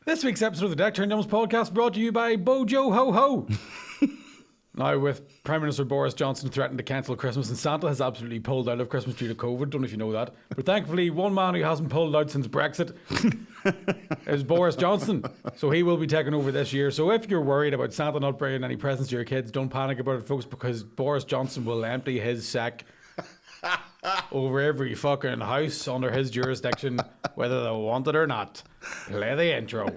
This week's episode of the Deckchair and Yumz podcast brought to you by Bojo Ho Ho. Now, with Prime Minister Boris Johnson threatening to cancel Christmas, and Santa has absolutely pulled out of Christmas due to COVID. Don't know if you know that. But thankfully, one man who hasn't pulled out since Brexit is Boris Johnson. So he will be taking over this year. So if you're worried about Santa not bringing any presents to your kids, don't panic about it, folks, because Boris Johnson will empty his sack over every fucking house under his jurisdiction, whether they want it or not. Play the intro.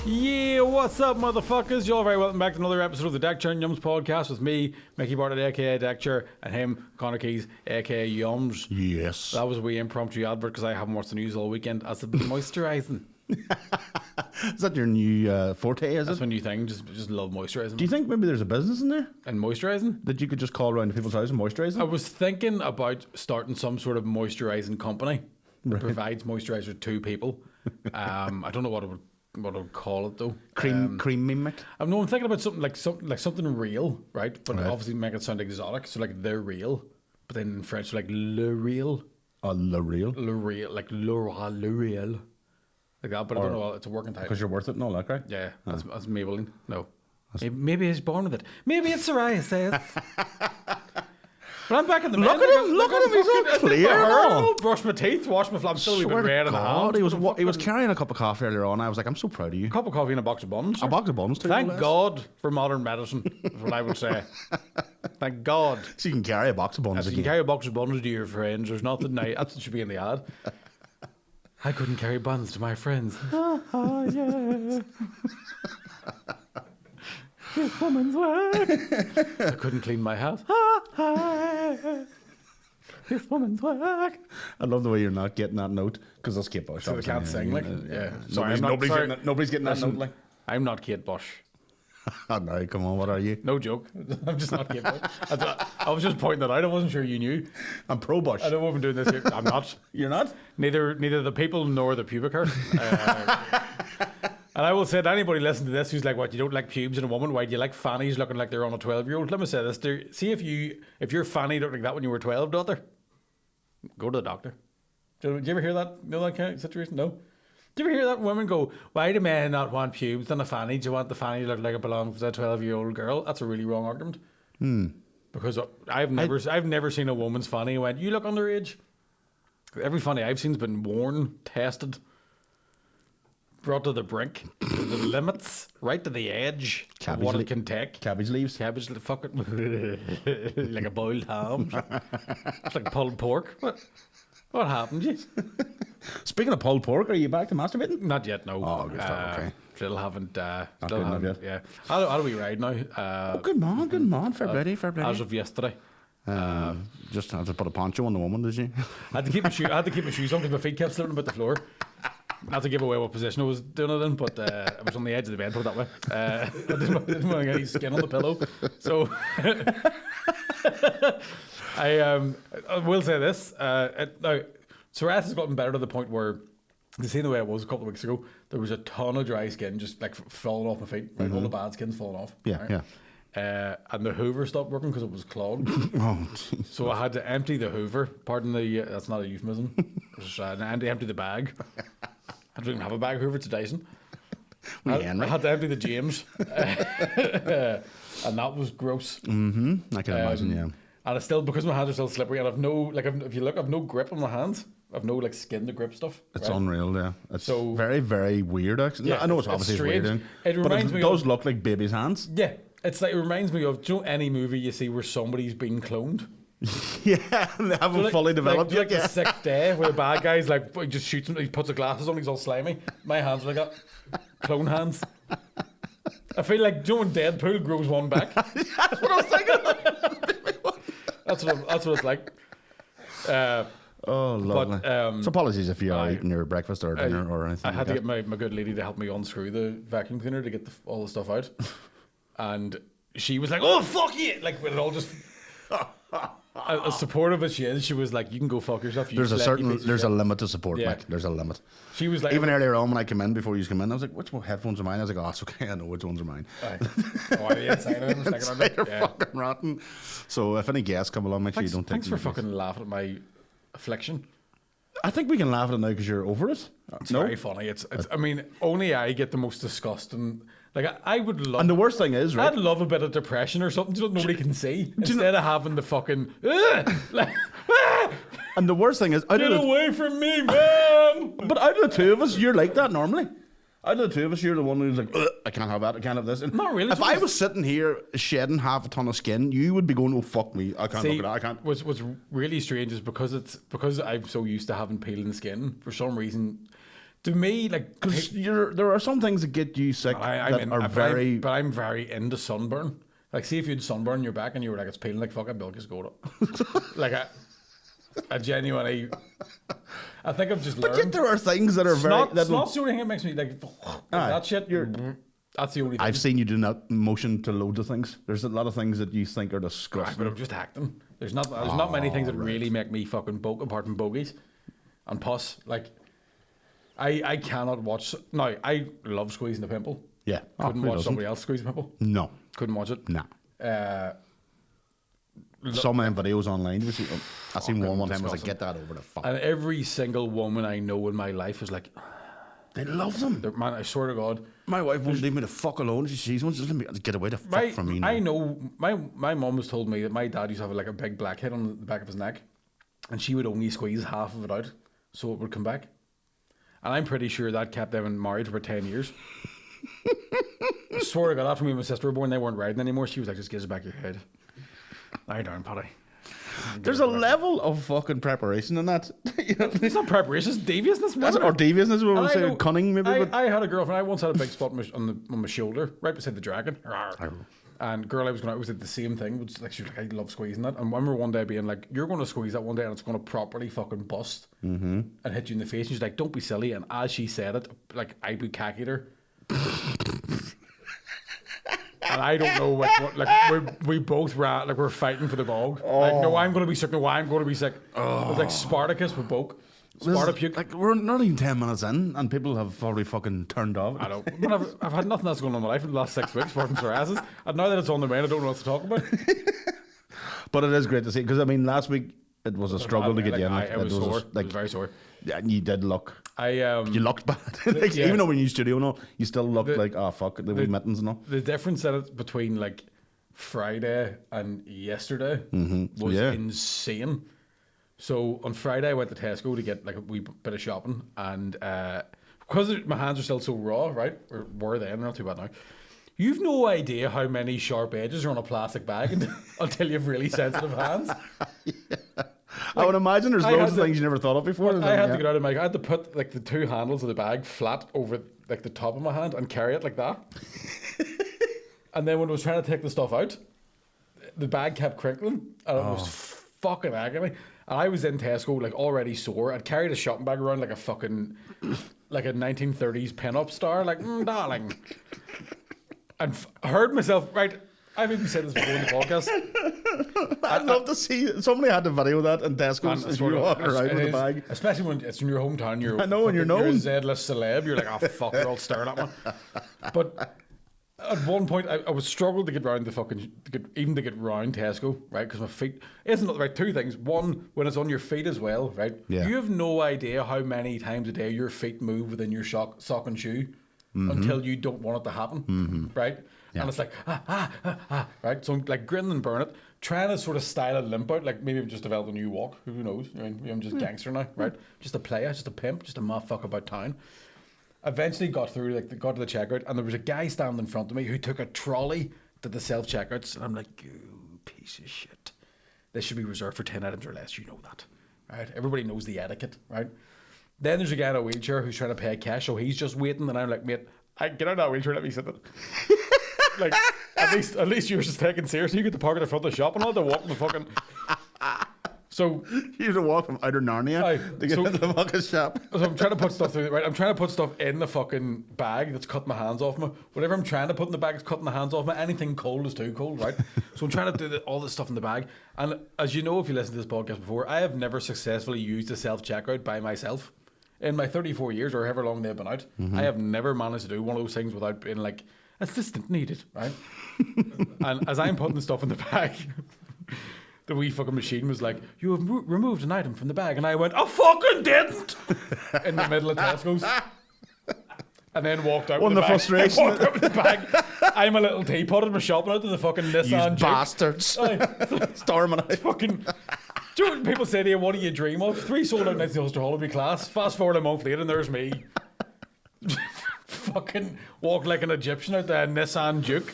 Yeah, what's up, motherfuckers? You're all very welcome back to another episode of the Deckchair and Yumz podcast with me, Mickey Bartlett, aka Deckchair, and him, Connor Keys, aka Yumz. Yes. That was a wee impromptu advert because I haven't watched the news all weekend. As a bit moisturising. Is that your new forte, is That's it? my new thing. Just love moisturising. Do you think maybe there's a business in there And moisturising? that you could just call around to people's house and moisturise I them? was thinking about starting some sort of moisturising company that provides moisturiser to people. I don't know what I would call it though. Cream mimic? I'm thinking about something real, right? But obviously make it sound exotic. So like they're real, but then in French like le real, Oh, Le Real? le real, like le real, like that. But I don't know. It's a working title. Because you're worth it and all that, right? Yeah, that's Maybelline. No, maybe he's born with it. Maybe it's psoriasis. But I'm back in the Look at him, he's all clear and all. Brush my teeth, wash my I'm still a wee bit Swear to red in the God, hand. he was carrying a cup of coffee earlier on. I was like, I'm so proud of you. Cup of coffee and a box of buns. A box of buns too. Thank no less. God for modern medicine, is what I would say. Thank God. So you can carry a box of buns If you can again. carry a box of buns to your friends, there's nothing nice. That should be in the ad. I couldn't carry buns to my friends. Yeah. This woman's work. I couldn't clean my house. This woman's work. I love the way you're not getting that note because that's Kate Bush. So they can't sing, like, yeah. Sorry, Nobody's getting that Listen, note, like. I'm not Kate Bush. Oh, no, come on, what are you? No joke. I'm just not Kate Bush. I was just pointing that out. I wasn't sure you knew. I'm pro Bush. I know what I'm doing this here. I'm not. You're not? Neither the people nor the pubic hair. And I will say to anybody listening to this who's like, what, you don't like pubes in a woman? Why do you like fannies looking like they're on a 12-year-old? Let me say this. See if your fanny looked like that when you were 12, daughter, go to the doctor. Do you ever hear that? Know that kind of situation? No? Do you ever hear that women go, why do men not want pubes and a fanny? Do you want the fanny to look like it belongs to a 12-year-old girl? That's a really wrong argument. Because I've never seen a woman's fanny and went, you look underage. Every fanny I've seen's been worn, tested, brought to the brink, to the limits, right to the edge of what it can take. Cabbage leaves. Cabbage, fuck it. Like a boiled ham. It's like pulled pork. What happened, you? Speaking of pulled pork, are you back to masturbating? Not yet, no. Oh, good stuff, okay. Still haven't. good Still enough haven't. yet. Yeah. How do we ride now? Good man. Fair play. As of yesterday. Just had to put a poncho on the woman, did you? I had to keep my shoes on because my feet kept slipping about the floor. Not to give away what position I was doing it in, but I was on the edge of the bed, put it that way. I didn't want to get any skin on the pillow. So I will say this. Now, psoriasis has gotten better to the point where, the same way it was a couple of weeks ago, there was a ton of dry skin just like falling off my feet. Right? All the bad skin's falling off. Yeah, right? yeah. And the Hoover stopped working because it was clogged. Oh, jeez. So I had to empty the Hoover. Pardon the, that's not a euphemism. I had to empty the bag. I don't even have a bag Hoover, it's a Dyson. I had to empty the James. And that was gross. I can imagine, yeah. And it's still, because my hands are still slippery, and I've no, like, if you look, I've no grip on my hands. I've no, like, skin to grip stuff. It's right? unreal, yeah. It's So- very, very weird, actually. Yeah, I know it's it's obviously strange. weird, It but reminds it me does of- look like baby's hands. Yeah. It's like, it reminds me of, do you know any movie you see where somebody's been cloned? Yeah, and they haven't fully developed like yet. the sixth day where the bad guy's like, he just shoots him, he puts the glasses on, he's all slimy. My hands are like that. Clone hands. I feel like Joe and Deadpool grows one back. That's what I was thinking. That's what it's like. Oh, lovely. But, so apologies if you are eating your breakfast or dinner or anything. I had to like get my good lady to help me unscrew the vacuum cleaner to get all the stuff out. And she was like, oh, fuck you! Like, when it all just... as supportive as she is, she was like, "You can go fuck yourself." You There's a flecky piece of there's a shit." limit to support, Yeah. Mike. There's a limit. She was like, Even earlier on when I came in, before you come in, I was like, which headphones are mine? I was like, oh, it's okay, I know which ones are mine. Aye. Oh, the inside of them, Inside are fucking rotten. So if any guests come along, make sure you don't take Thanks for them. fucking laughing at my affliction. I think we can laugh at it now because you're over it. It's very funny. It's. I mean, only I get the most disgusting. Like I would love. And the worst thing is, right? I'd love a bit of depression or something that nobody can see instead of having the fucking. Like, And the worst thing is, get away from me, man! but out of the two of us, you're like that normally. Out of the two of us, you're the one who's like, I can't have that, I can't have this. And Not really. if I was sitting here shedding half a ton of skin, you would be going, oh, fuck me, I can't look at that, I can't. What's really strange is because I'm so used to having peeling skin, for some reason, to me, like... Because there are some things that get you sick But I'm very into sunburn. Like, see if you had sunburn on your back and you were like, it's peeling like fucking milk is gold. Like, I genuinely... I think I've just learned... But yet there are things that are It's not the only thing that makes me like that shit. That's the only thing. I've seen you do that motion to loads of things. There's a lot of things that you think are disgusting. But I'm just acting. There's not many things that really make me fucking apart from bogies and pus. Like, I cannot watch... No, I love squeezing the pimple. Yeah. Couldn't watch somebody else squeeze a pimple. No. Couldn't watch it. Nah. Some videos online. I seen one time. I was like, "Get that over the fuck." And every single woman I know in my life is like, they love them. man. I swear to God, My wife won't leave me the fuck alone. She sees one. Just let me get away the fuck from me now. I know my mum has told me that my dad used to have like a big blackhead on the back of his neck, and she would only squeeze half of it out so it would come back. And I'm pretty sure that kept them married for 10 years. I swear to God, after me and my sister were born, they weren't riding anymore. She was like, "Just give us back your head." Lie down, Paddy. There's a level of fucking preparation in that. You know? It's not preparation, it's deviousness. Or deviousness, we would say, know- cunning maybe. I, but I had a girlfriend. I once had a big spot on my shoulder, right beside the dragon. And girl I was going out with did the same thing. She was like, "I love squeezing that." And I remember one day being like, "You're going to squeeze that one day, and it's going to properly fucking bust and hit you in the face." And she's like, "Don't be silly." And as she said it, like I bukkakied her. And I don't know what like we both ran like we're fighting for the bog. Like, no, I'm going to be sick. No, I'm going to be sick. It was like Spartacus with Boke. Sparta like we're not even 10 minutes in, and people have already fucking turned off. I know. But I've had nothing else going on in my life in the last 6 weeks, apart from psoriasis. And now that it's on the main, I don't know what to talk about. But it is great to see, because I mean, last week it was a struggle to get you in. It was sore. It was very sore. Yeah, and you did look. You looked bad. Even though we're in your studio and all, you still looked like, oh fuck, the wee mittens and all. The difference between like Friday and yesterday was insane. So on Friday I went to Tesco to get like a wee bit of shopping, and because my hands are still so raw, right? Or were then, they're not too bad now. You've no idea how many sharp edges are on a plastic bag until you have really sensitive hands. I would imagine there's loads of things you never thought of before. I had to get out of my... I had to put like the two handles of the bag flat over like the top of my hand and carry it like that. And then when I was trying to take the stuff out, the bag kept crinkling, and it was fucking agony. And I was in Tesco like already sore. I'd carried a shopping bag around like a fucking like a 1930s pin-up star, like darling. And heard myself right. I've even said this before in the podcast. I'd love to see somebody had the video of that in Tesco's as you were walking around with a bag. Especially when it's in your hometown. I know, when you're known. You're a Z-list celeb. You're like, oh fuck, they're all staring at me. But at one point, I was struggling to get round to get round Tesco, right? Because my feet isn't right. Two things. One, when it's on your feet as well, right? Yeah. You have no idea how many times a day your feet move within your sock and shoe until you don't want it to happen, right? Yeah. And it's like, right? So I'm like grin and burn it, trying to sort of style and limp out, like maybe I'm just developing a new walk. Who knows? I mean, I'm just gangster now, right? Just a player, just a pimp, just a motherfucker about town. Eventually got through, got to the checkout, and there was a guy standing in front of me who took a trolley to the self-checkouts, and I'm like, you piece of shit. This should be reserved for 10 items or less, you know that, right? Everybody knows the etiquette, right? Then there's a guy in a wheelchair who's trying to pay cash, so he's just waiting, and I'm like, mate, get out of that wheelchair, let me sit it. Like, at least yours is taken seriously. You get to park at the front of the shop and all, they're walking the fucking... So You don't walk from outer Narnia Aye, to get so- into the fucking shop. So I'm trying to put stuff through, right? I'm trying to put stuff in the fucking bag that's cutting my hands off me. Whatever I'm trying to put in the bag is cutting the hands off me. Anything cold is too cold, right? So I'm trying to do all this stuff in the bag. And as you know, if you listened to this podcast before, I have never successfully used a self-checkout by myself. In my 34 years or however long they've been out, I have never managed to do one of those things without being like, assistant needed, right? And as I'm putting the stuff in the bag, the wee fucking machine was like, you have removed an item from the bag. And I went, I fucking didn't! In the middle of Tesco's. And then walked out One with of the bag. frustration. Walked out with the bag. I'm a little teapot and we're shopping out to the fucking Nissan You Juke. bastards. Storming out. Fucking... Do you know when people say to you, what do you dream of? 3 sold out nights in the Ulster Hall would be class. Fast forward a month later and there's me. Fucking walk like an Egyptian out the Nissan Juke.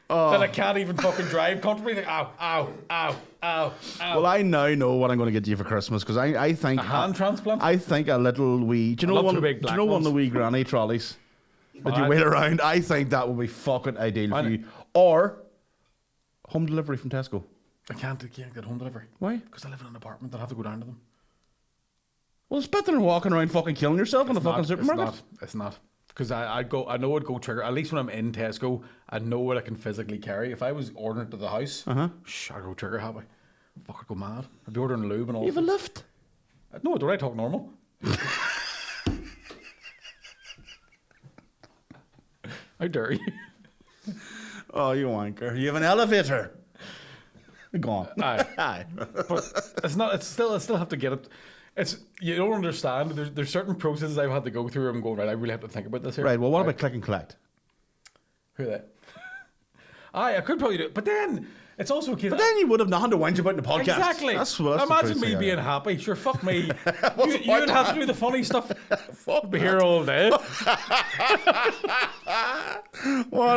That I can't even fucking drive comfortably. Like, ow, ow, ow, ow, ow. Well, I now know what I'm going to get you for Christmas because I think A hand transplant? I think a little wee. Do you know love one? two big Do you black know one of the ones. wee granny trolleys that you Aye. wait around? I think that would be fucking ideal for Aye. you. Or home delivery from Tesco. I can't get home delivery. Why? Because I live in an apartment. I'll have to go down to them. Well, it's better than walking around fucking killing yourself in the fucking supermarket. It's not. Because I know I'd go trigger. At least when I'm in Tesco, I know what I can physically carry. If I was ordering it to the house, I'd go trigger happy. Fuck, I'd go mad. I'd be ordering lube and all. You have a lift. No, do I talk normal? How dare you? Oh, you wanker. You have an elevator. Go on. Aye. Aye. But it's not. It's still. I still have to get it. It's you don't understand. There's certain processes I've had to go through. I'm going right. I really have to think about this here. Right, well, what about click and collect? Who are they? Aye, I could probably do it, but then it's also a case. But then you would have nothing to whinge about in the podcast. Exactly. That's the Imagine truth, me yeah. being happy. Sure, fuck me. What's You'd have to do the funny stuff. Fuck be here all day. What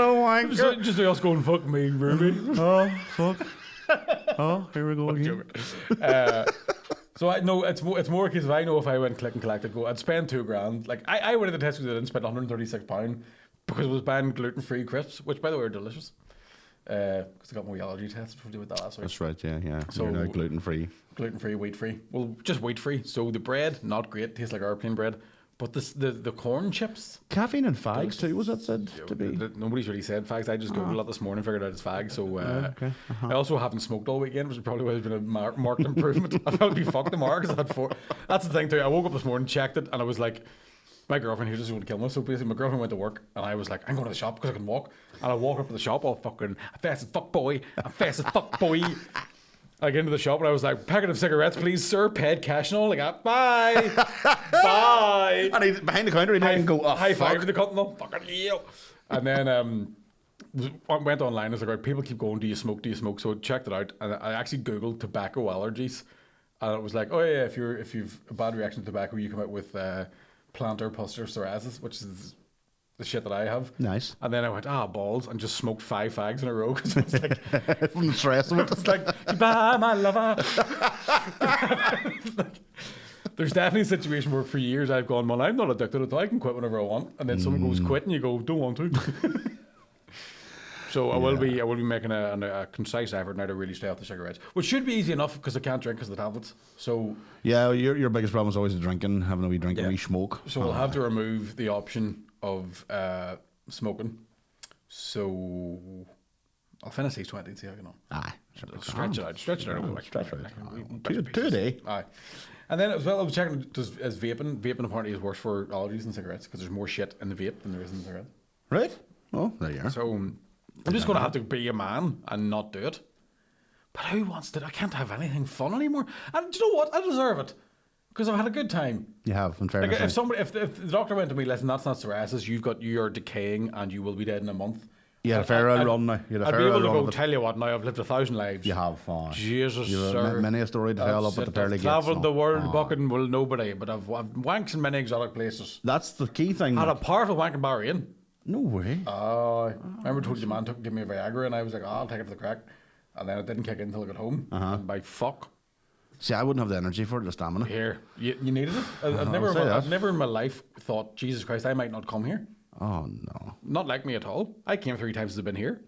a wanker. Just us going, fuck me, Ruby. Oh, fuck. Oh, here we go again. So I know it's more because I know if I went click and collect, I'd spend $2,000. Like I went into Tesco and spent £136 because I was buying gluten-free crisps, which by the way are delicious. Because I got my allergy test, which we'll do with that last week. That's right, yeah. So- You're now gluten-free. Gluten-free, wheat-free. Well, just wheat-free. So the bread, not great, tastes like airplane bread. But the corn chips, Caffeine and fags too, was that said to be? nobody's really said fags. I just googled that this morning, figured out it's fags. So okay. I also haven't smoked all weekend, which probably would have been a marked improvement. I'd probably be fucked tomorrow because I had 4. That's the thing too. I woke up this morning, checked it, and I was like, my girlfriend here just want to kill me. So basically, my girlfriend went to work, and I was like, I'm going to the shop because I can walk. And I walk up to the shop, all fucking, I'm fast as fuck boy, I'm fast as fuck boy. I get into the shop and I was like, packet of cigarettes, please, sir. Paid cash and all. Like, bye. Bye. And he, behind the counter, he didn't go, oh, High five fuck. to the cotton. though. Fucking you. And then went online. I was like, right, people keep going, do you smoke? Do you smoke? So I checked it out. And I actually Googled tobacco allergies. And it was like, oh yeah, if you've a bad reaction to tobacco, you come out with plantar pustular psoriasis, which is the shit that I have. Nice. And then I went, balls, and just smoked 5 fags in a row because it's like, From the stress of it. it's like, goodbye, my lover. There's definitely a situation where for years I've gone, well, I'm not addicted at all. I can quit whenever I want. And then someone goes, quit, and you go, don't want to. So I will be making a concise effort now to really stay off the cigarettes, which should be easy enough because I can't drink because of the tablets. So Yeah, your biggest problem is always the drinking, having a wee drink and Yeah. wee smoke. So we'll have to remove the option of smoking. So I'll finish these 20 and see how I get on. Aye. Stretch it out. Stretch it out. over Stretch it out. Bits and Two a day. pieces. Aye. And then as well, I was checking, as vaping apparently is worse for allergies than cigarettes because there's more shit in the vape than there is in the cigarette. Right? Oh, there you are. So I'm just going to have to be a man and not do it. But who wants to? I can't have anything fun anymore. And do you know what? I deserve it because I've had a good time. You have, in Like fairness. if the doctor went to me, listen, that's not psoriasis. You are decaying and you will be dead in a month. You had a fair old run now. You had a I'd fair be able old to run go of it. tell you what. Now I've lived 1,000 lives. You have. Jesus, You have sir. many a story to tell up at the pearly gates. Travelled the no. world, bucking well nobody, but I've wanks in many exotic places. That's the key thing. Had a like. powerful wank in Bahrain. No way. Remember I told you man took give me a Viagra and I was like, I'll take it for the crack. And then it didn't kick in until I got home. And by fuck. See, I wouldn't have the energy for it, the stamina. Here. You needed it? I've say that. never in my life thought, Jesus Christ, I might not come here. Oh, no. Not like me at all. I came 3 times since I've been here.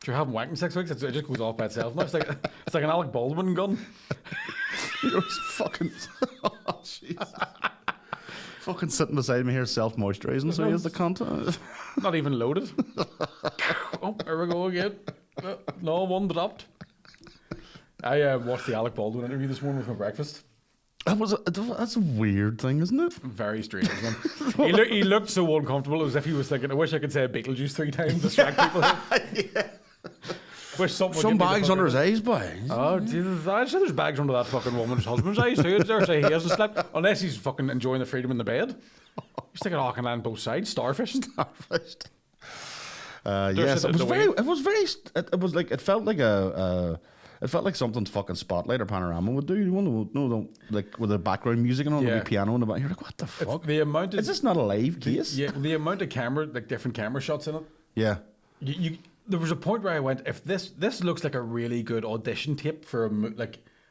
Do you have him whacking 6 weeks? It just goes off by itself now. It's like an Alec Baldwin gun. You're fucking... Oh, jeez. Fucking sitting beside me here self-moisturising, so here's the content. Not even loaded. Oh, here we go again. No, one dropped. I watched the Alec Baldwin interview this morning with my breakfast. That's a weird thing, isn't it? Very strange, man. He looked so uncomfortable, as if he was thinking, I wish I could say Beetlejuice 3 times, distract people. Yeah. Wish some bags under his eyes, boy. Oh, Jesus. I said there's bags under that fucking woman's husband's eyes, too. There, say he hasn't slept. Unless he's fucking enjoying the freedom in the bed. He's thinking, oh, I can land both sides. Starfishing. Starfished. Yes, it felt like something fucking Spotlight or Panorama would do. You want to know, like with the background music and all, the piano in the back. You're like, what the fuck? The amount of, is this not a live case? Yeah, the amount of camera, like different camera shots in it. Yeah. There was a point where I went, if this looks like a really good audition tape for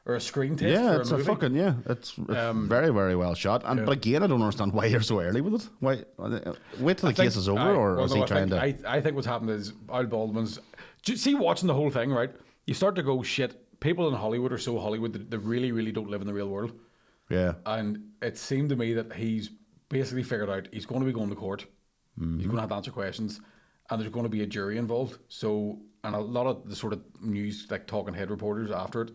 or a screen test for it's a movie. it's very, very well shot. And but again, I don't understand why you're so early with it. Why wait till the case is over, or is he trying to? I think what's happened is Al Baldwin's. See, watching the whole thing, right? You start to go, shit. People in Hollywood are so Hollywood that they really, really don't live in the real world. Yeah. And it seemed to me that he's basically figured out he's going to be going to court. Mm-hmm. He's going to have to answer questions. And there's going to be a jury involved. So, and a lot of the sort of news, like talking head reporters after it,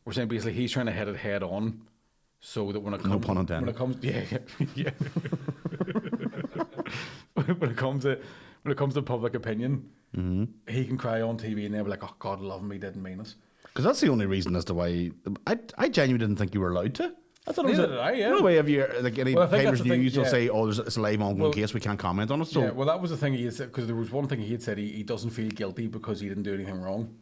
were saying basically he's trying to head it head on, so that when it comes, no pun intended. When it comes, yeah. when it comes to public opinion, he can cry on TV and they'll be like, "Oh God, love him, he didn't mean it." Because that's the only reason as to why I genuinely didn't think you were allowed to. I thought it was no way of your like any papers news will say, "Oh, it's a live ongoing case, we can't comment on it." So well, that was the thing he had said, because there was one thing he had said he doesn't feel guilty because he didn't do anything wrong,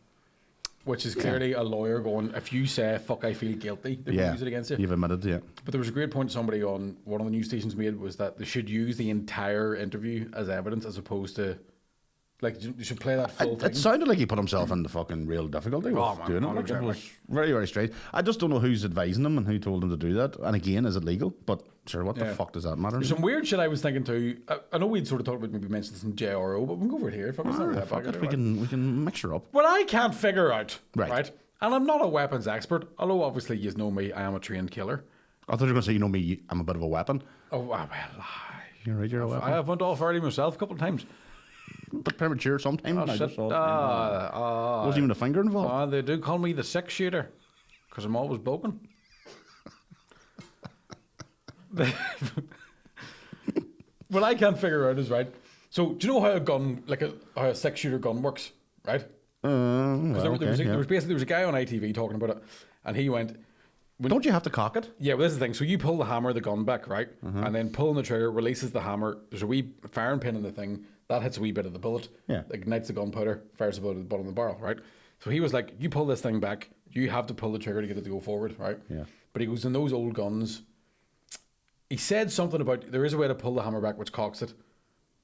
which is clearly a lawyer going, if you say "fuck, I feel guilty," they will use it against you. You've admitted, yeah. But there was a great point somebody on one of the news stations made, was that they should use the entire interview as evidence as opposed to. Like, you should play that full thing. It sounded like he put himself in the fucking real difficulty with doing it. Like, it was very, very strange. I just don't know who's advising him and who told him to do that. And again, is it legal? But sure, what the fuck does that matter? There's some weird shit I was thinking too. I know we'd sort of talked about, maybe mentioned this in JRO, but we can go over it here. Fuck, it's not really that fuck it. We can mix her up. What I can't figure out, right? And I'm not a weapons expert, although obviously you know me, I am a trained killer. I thought you were going to say, you know me, I'm a bit of a weapon. Oh, well, you're right, you're a weapon. I have went off early myself a couple of times. But premature sometimes. Oh, shit. Wasn't even a finger involved. They do call me the 6-shooter because I'm always broken. What I can't figure out is, right, so do you know how a gun, like how a 6-shooter gun works, right? There was a guy on ITV talking about it, and he went, don't you have to cock it? Yeah, well, this is the thing. So you pull the hammer of the gun back, right? And then pulling the trigger releases the hammer. There's a wee firing pin in the thing. That hits a wee bit of the bullet. Yeah. Ignites the gunpowder, fires the bullet at the bottom of the barrel, right? So he was like, you pull this thing back, you have to pull the trigger to get it to go forward, right? Yeah. But he goes, in those old guns, he said something about, there is a way to pull the hammer back which cocks it,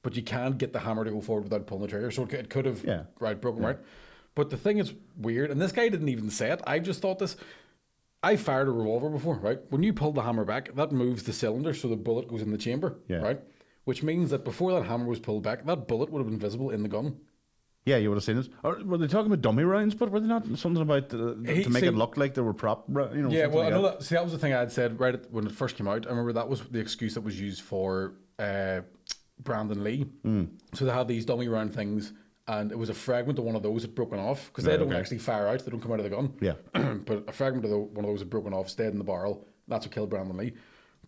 but you can't get the hammer to go forward without pulling the trigger. So it could have, broken, right? But the thing is weird, and this guy didn't even say it. I just thought this. I fired a revolver before, right? When you pull the hammer back, that moves the cylinder so the bullet goes in the chamber, right? Which means that before that hammer was pulled back, that bullet would have been visible in the gun. Yeah, you would have seen it. Or were they talking about dummy rounds? But were they not something about to make it look like they were prop? You know, yeah, well, I know that. See, that was the thing I had said when it first came out. I remember that was the excuse that was used for Brandon Lee. So they had these dummy round things, and it was a fragment of one of those had broken off because they don't actually fire out; they don't come out of the gun. Yeah, but a fragment of one of those had broken off, stayed in the barrel. That's what killed Brandon Lee.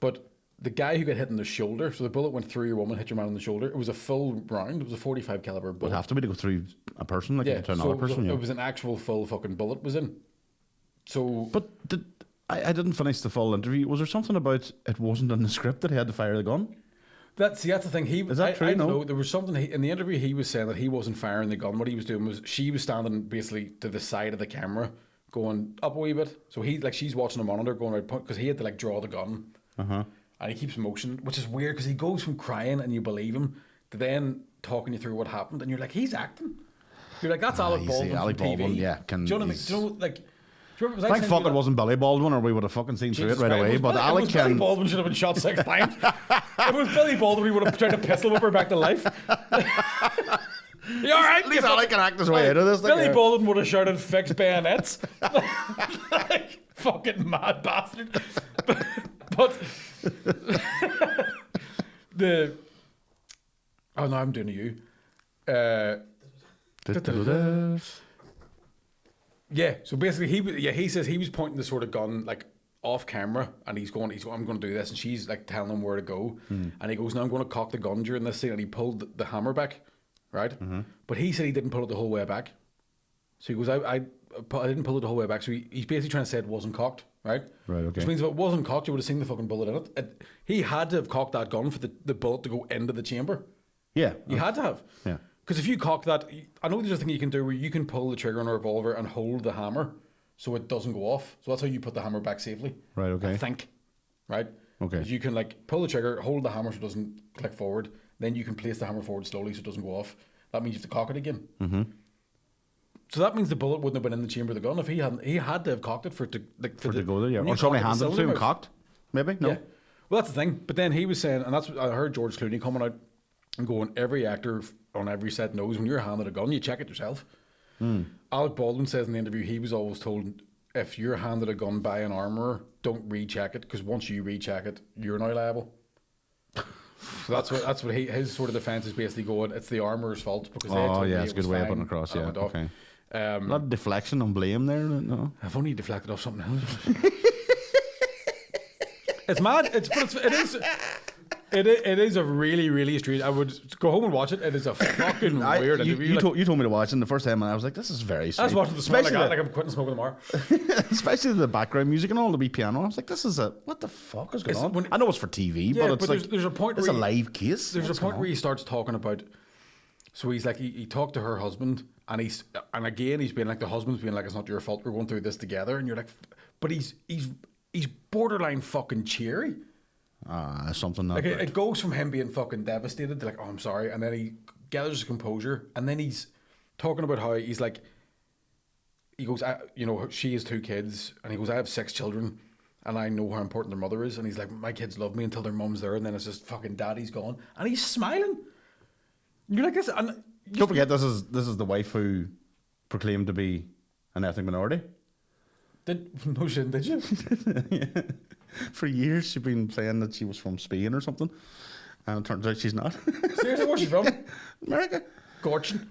But the guy who got hit in the shoulder, so the bullet went through your woman, hit your man in the shoulder. It was a full round. It was a 45 caliber bullet. It would have to be to go through a person, like to another person. It was an actual full fucking bullet was in. So, but I didn't finish the full interview. Was there something about it wasn't in the script that he had to fire the gun? That's the thing. Is that true? I don't know. There was something in the interview. He was saying that he wasn't firing the gun. What he was doing was she was standing basically to the side of the camera, going up a wee bit. So she's watching a monitor, going right because he had to draw the gun. And he keeps motion, which is weird because he goes from crying and you believe him to then talking you through what happened, and you're like, he's acting. You're like, that's Alec Baldwin. Alec Baldwin, yeah. Do you know what I mean? Do you know, like, thank fuck it wasn't Billy Baldwin, or we would have fucking seen through it right away. But Alec Billy Baldwin should have been shot 6 times. If it was Billy Baldwin, he would have tried to pistol whip her back to life. You all right? At least I can act his way out of this. Billy Baldwin would have shouted fix bayonets. Like, fucking mad bastard. But oh no, I'm doing you. Yeah, so basically he says he was pointing the sort of gun like off camera, and I'm going to do this, and she's like telling him where to go, and he goes, now I'm going to cock the gun during this scene, and he pulled the hammer back, right? But he said he didn't pull it the whole way back. So he goes, I didn't pull it the whole way back. So he's basically trying to say it wasn't cocked, right? Right, okay. Which means if it wasn't cocked, you would have seen the fucking bullet in it. He had to have cocked that gun for the bullet to go into the chamber. Yeah. You had to have. Yeah. Because if you cock that, I know there's a thing you can do where you can pull the trigger on a revolver and hold the hammer so it doesn't go off. So that's how you put the hammer back safely. Right, okay. I think. Right? Okay. Because you can like pull the trigger, hold the hammer so it doesn't click forward. Then you can place the hammer forward slowly so it doesn't go off. That means you have to cock it again. Mm-hmm. So that means the bullet wouldn't have been in the chamber of the gun if he had to have cocked it for it to go there, yeah. Or somebody handed it to him cocked, maybe? No. Yeah. Well, that's the thing. But then he was saying, and that's I heard George Clooney coming out and going, every actor on every set knows when you're handed a gun, you check it yourself. Alec Baldwin says in the interview he was always told, if you're handed a gun by an armourer, don't recheck it, because once you recheck it, you're now liable. So that's what his sort of defence is basically going, it's the armourer's fault. Because it's a good way of putting it across, yeah. Okay. A lot of deflection and blame there, no? I've only deflected off something else. It's mad. It is a really, really strange. I would go home and watch it. It is a fucking weird interview. You told me to watch it, and the first time, and I was like, this is very strange. I was watching the smell like I'm quitting smoking tomorrow. Especially the background music and all, the wee piano. I was like, what the fuck is going on? I know it's for TV, but it's like, there's a point it's a live case. There's a point where he starts talking about, so he's like, he talked to her husband, and he's being like, the husband's being like, it's not your fault, we're going through this together, and you're like, but he's borderline fucking cheery. Something not like it goes from him being fucking devastated to like, oh, I'm sorry, and then he gathers his composure, and then he's talking about how he's like, he goes, she has 2 kids, and he goes, I have 6 children, and I know how important their mother is, and he's like, my kids love me until their mum's there, and then it's just fucking daddy's gone, and he's smiling. You're like this, and don't forget this is the wife who proclaimed to be an ethnic minority. Did you? Yeah. For years, she's been saying that she was from Spain or something, and it turns out she's not. Seriously, where's she from? America. Gorgeon.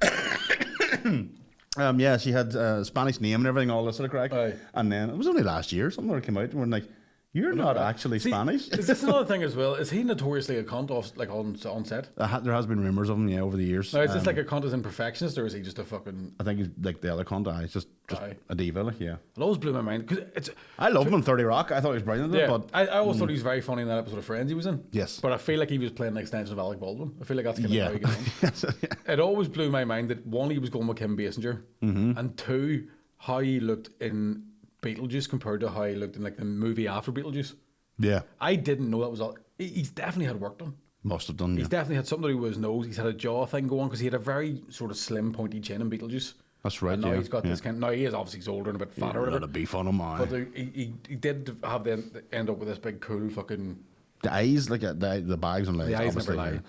Yeah, she had a Spanish name and everything, all this sort of crack. Aye. And then it was only last year something where it came out, and we're like, you're not actually Spanish. Is this another thing as well? Is he notoriously a cunt on set? There has been rumours of him, yeah, over the years. Now, is this like a cunt as in perfectionist, or is he just a fucking... I think he's like the other cunt. He's just a diva, like, yeah. It always blew my mind. Cause I love him in 30 Rock. I thought he was brilliant. Yeah, but I always thought he was very funny in that episode of Friends he was in. Yes. But I feel like he was playing an extension of Alec Baldwin. I feel like that's kind of how he got on. It always blew my mind that, one, he was going with Kim Basinger, and 2, how he looked in Beetlejuice compared to how he looked in like the movie after Beetlejuice. Yeah. I didn't know that was all. He's definitely had work done. Must have done, He's definitely had something to do with his nose. He's had a jaw thing going because he had a very sort of slim, pointy chin in Beetlejuice. That's right, and now he's got this kind. Now he is obviously he's older and a bit fatter. A lot of beef on him, man. But he did have the end up with this big cool fucking. The eyes, like the bags and legs. The eyes never lie.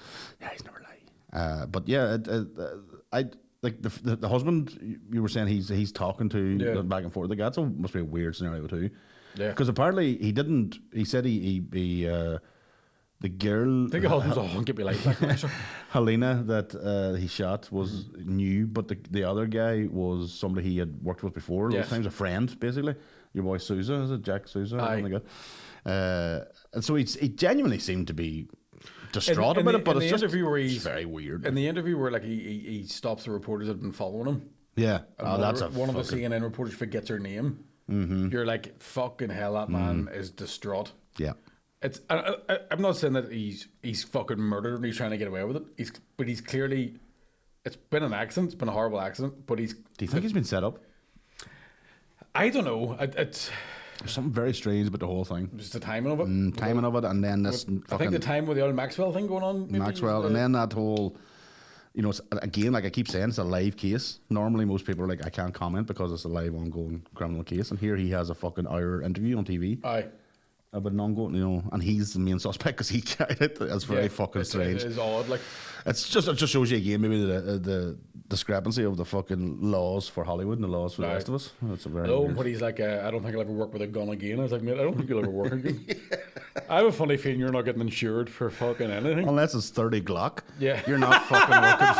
The eyes never lie. But yeah, I like the husband. You were saying he's talking to back and forth. Like that's must be a weird scenario too. Yeah. Because apparently he didn't. He said he the girl. I think husband's a hunk. Get me like Helena that he shot was new, but the other guy was somebody he had worked with before. Yes. Those times a friend, basically. Your boy Sousa, is it Jack Sousa? Aye. Like that. And so he genuinely seemed to be distraught about it, but it's just very weird. In the interview where like he stops the reporters that have been following him. Yeah. That's one of the CNN reporters forgets her name. Mm-hmm. You're like, fucking hell, that man is distraught. Yeah. It's. I'm not saying that he's fucking murdered and he's trying to get away with it. But he's clearly. It's been an accident. It's been a horrible accident. But he's. Do you think he's been set up? I don't know. There's something very strange about the whole thing. Just the timing of it. And then this. I think the time with the old Maxwell thing going on. Maxwell, and then that whole. You know, again, like I keep saying, it's a live case. Normally, most people are like, I can't comment because it's a live, ongoing criminal case. And here he has a fucking hour interview on TV. Aye. about an ongoing, and he's the main suspect because he carried it. That's very fucking strange. It is odd, like. It just shows you again maybe the discrepancy of the fucking laws for Hollywood and the laws for the rest of us. That's a very. But he's like, I don't think I'll ever work with a gun again. I was like, mate, I don't think you'll ever work again. I have a funny feeling you're not getting insured for fucking anything. Unless it's 30 Glock. Yeah. You're not fucking working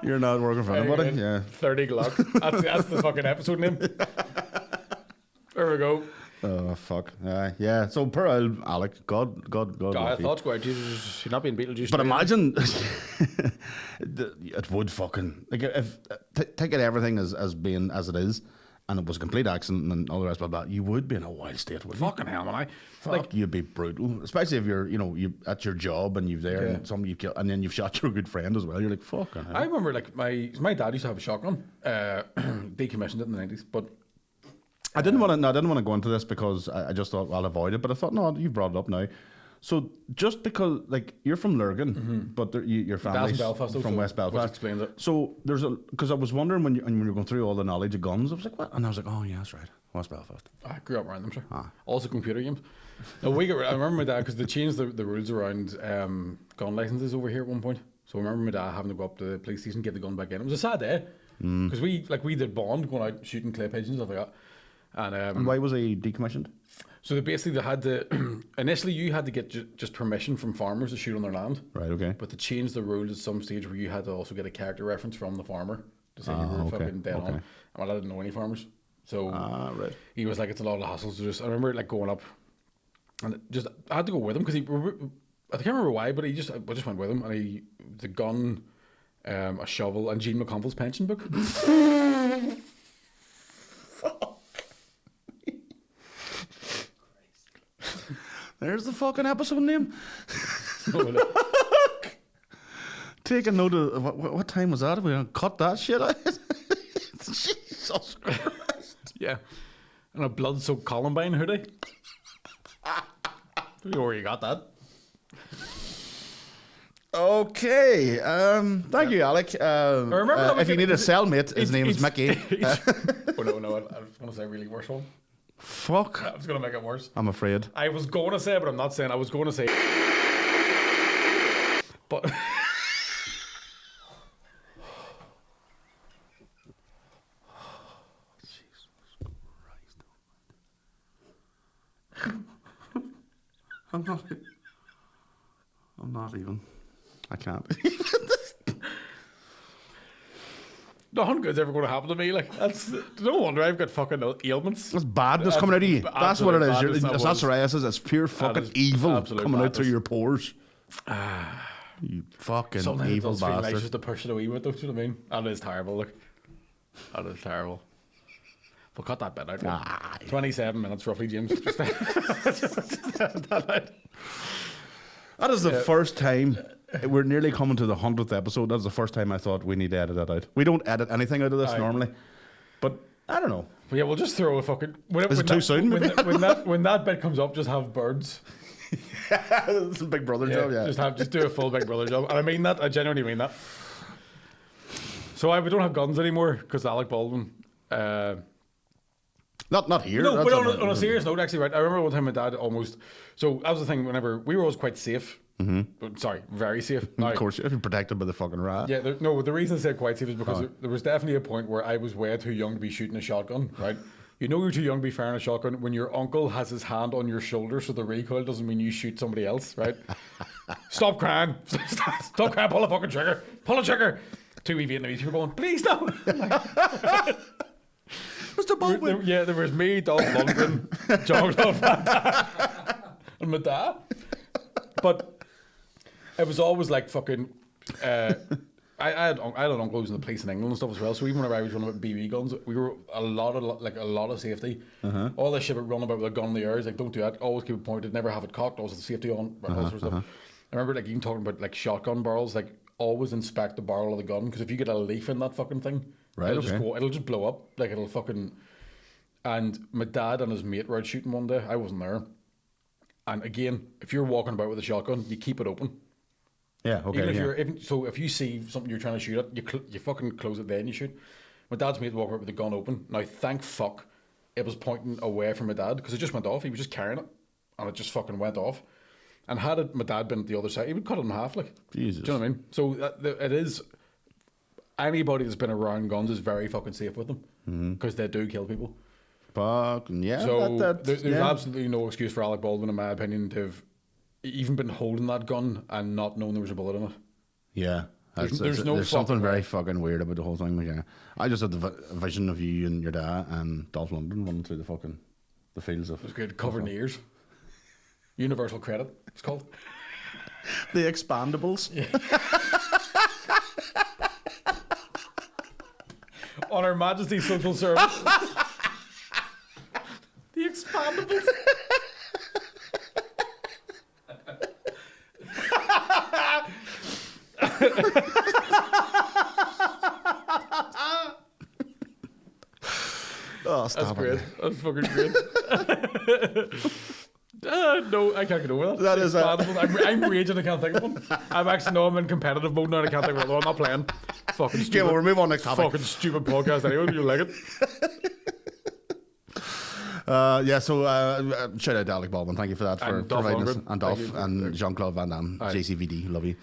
for. You're not working for anybody. Yeah. 30 Glock. That's the fucking episode name. There we go. Oh fuck! Yeah. So poor old Alec. God. I thought Square Jesus should not be in Beetlejuice. But imagine it would fucking like if take it everything as being as it is, and it was a complete accident and all the rest of that. You would be in a wild state. Wouldn't fucking hell, man! Like you'd be brutal, especially if you're you at your job and you're there and somebody you kill, and then you've shot your good friend as well. You're like fucking hell. I remember like my dad used to have a shotgun. Decommissioned it in the 90s, but. I didn't want to go into this because I just thought I'll avoid it, but I thought no, you've brought it up now. So just because like you're from Lurgan, but your family's from West Belfast, explains it. So because I was wondering when you were going through all the knowledge of guns, I was like, what? And I was like, oh yeah, that's right, West Belfast. I grew up around them, sure. Also computer games. I remember my dad because they changed the rules around gun licenses over here at one point. So I remember my dad having to go up to the police station get the gun back in. It was a sad day because we did bond going out shooting clay pigeons and stuff like that. And why was he decommissioned? So they had to initially you had to get just permission from farmers to shoot on their land. Right. Okay. But they changed the rules at some stage where you had to also get a character reference from the farmer to say you were fucking dead on. And I didn't know any farmers, so he was like, it's a lot of hassle. So I remember like going up, and I had to go with him because I can't remember why, but I just went with him, and the gun, a shovel, and Gene McConville's pension book. There's the fucking episode name. Take a note of what time was that? Are we gonna cut that shit out? Jesus Christ. Yeah. And a blood-soaked Columbine hoodie. I don't know where you got that. Okay. Thank you, Alec. Remember if you need a cellmate, his name is Mickey. Oh no! I was gonna say a really worse one. Fuck. I was going to make it worse. I'm afraid. I was going to say it, but I'm not saying. I was going to say but Jesus Christ. I'm not even. I can't. Nothing good's ever going to happen to me. Like that's no wonder I've got fucking ailments. That's badness coming out of you. That's what it is. It's not psoriasis. It's pure fucking evil coming out through your pores. You fucking sometimes evil it does feel bastard. nice just to push it a wee bit, though. Do you know what I mean? That is terrible. Look, that is terrible. We'll cut that bit out. 27 minutes roughly, James. Just that is the first time. We're nearly coming to the 100th episode. That's the first time I thought we need to edit that out. We don't edit anything out of this normally, but I don't know. Well, yeah, we'll just throw a fucking. Is it too soon? When that bit comes up, just have birds. It's a Big Brother job. Yeah, just do a full Big Brother job, and I mean that. I genuinely mean that. So we don't have guns anymore because Alec Baldwin. Not here. No, but on a serious note, actually, right? I remember one time my dad almost. So that was the thing. Whenever we were always quite safe. Mm-hmm. Sorry, very safe. Now, of course, you're protected by the fucking rat. Yeah, the reason I said quite safe is because there was definitely a point where I was way too young to be shooting a shotgun, right? You know you're too young to be firing a shotgun when your uncle has his hand on your shoulder, so the recoil doesn't mean you shoot somebody else, right? Stop crying. Stop crying, pull the fucking trigger. Pull the trigger. Two wee Vietnamese people going, please no. Mr. Baldwin. There was me, Dolph Lundgren, John Love, and my dad. But it was always like fucking. I had an uncle who was in the police in England and stuff as well. So even whenever I was running about BB guns, we were a lot of safety. All this shit about running about with a gun in the air is like, don't do that. Always keep it pointed. Never have it cocked. Always have the safety on. All sorts of stuff. I remember like even talking about like shotgun barrels. Like always inspect the barrel of the gun because if you get a leaf in that fucking thing, it'll just blow up. Like it'll fucking. And my dad and his mate were out shooting one day. I wasn't there. And again, if you're walking about with a shotgun, you keep it open. Yeah, okay. Even if you see something you're trying to shoot at, you fucking close it then you shoot. My dad's mate walked out with the gun open. Now, thank fuck, it was pointing away from my dad because it just went off. He was just carrying it, and it just fucking went off. And had it, my dad been at the other side, he would cut it in half. Like, Jesus. Do you know what I mean? So it is. Anybody that's been around guns is very fucking safe with them because they do kill people. Fucking yeah. So there's absolutely no excuse for Alec Baldwin, in my opinion, to have even been holding that gun and not knowing there was a bullet in it. Yeah. There's something very fucking weird about the whole thing. Like, I just had the vision of you and your dad and Dolph Lundgren running through the fields of. It was good, covering the ears. Universal credit, it's called. The Expandables. Yeah. On Her Majesty's Social Service. The Expandables. Oh, stop. That's great. That's fucking great. No, I can't get over that. That is I'm raging. I can't think of one. I'm actually I'm in competitive mode now. And I can't think of one. I'm not playing. Fucking stupid. Yeah, we'll move on next topic. Fucking stupid podcast anyway. You like it? So shout out to Alec Baldwin. Thank you for that for providing us, and Dolph and Jean-Claude Van Damme, JCVD. Love you.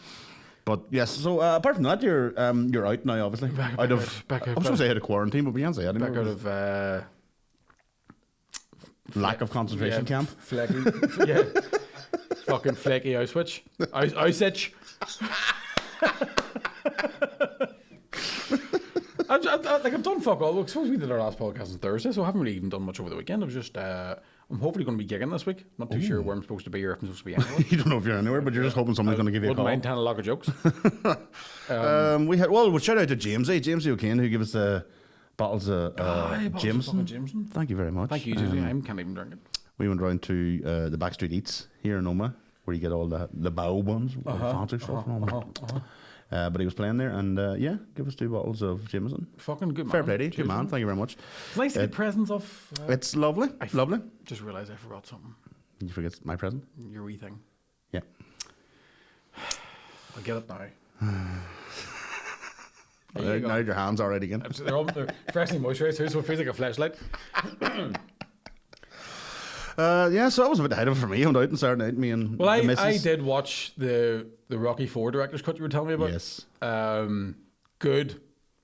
But yes, so apart from that, you're out now, obviously. Back I was going to say out of quarantine, but we can't say it anymore. Back out of lack of concentration camp. Flaky, yeah. Fucking flaky Auschwitz. Auschwitz. I've done fuck all. I suppose we did our last podcast on Thursday, so I haven't really even done much over the weekend. I was just, I'm hopefully going to be gigging this week. Not too sure where I'm supposed to be or if I'm supposed to be anywhere. You don't know if you're anywhere, but you're just hoping someone's going to give you a call. Wouldn't mind telling a lot of jokes. We'll shout out to Jamesy O'Kane, who gave us the bottles of Jameson. Thank you very much. Thank you, Jamesy. I can't even drink it. We went round to the Backstreet Eats here in Oma, where you get all the bow buns, fancy stuff. But he was playing there, and give us 2 bottles of Jameson. Fucking good man. Fair play to you. Good man. Thank you very much. It's nice to get presents off. It's lovely. Lovely. Just realised I forgot something. Did you forget my present? Your wee thing. Yeah. I'll get it now. Now your hand's already again. They're freshly moisturised too, so it feels like a flashlight. So that was a bit ahead of it for me. I went out and started out me and I missus. did watch the Rocky IV director's cut you were telling me about. Yes. Good,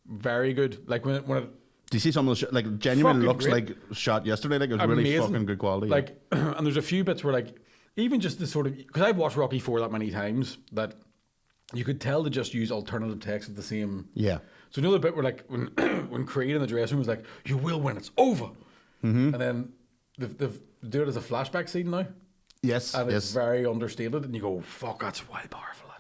very good. Like when it. Do you see some of the like genuinely looks great. like shot yesterday? Like it was really fucking good quality. Like, and there's a few bits where like even just the sort of because I've watched Rocky IV that many times that you could tell they just use alternative text of the same. Yeah. So you know the bit where like when Creed in the dressing room was like, "You will when it's over," and then they've do it as a flashback scene now. Yes. And it's very understated, and you go, "Fuck, that's wild powerful."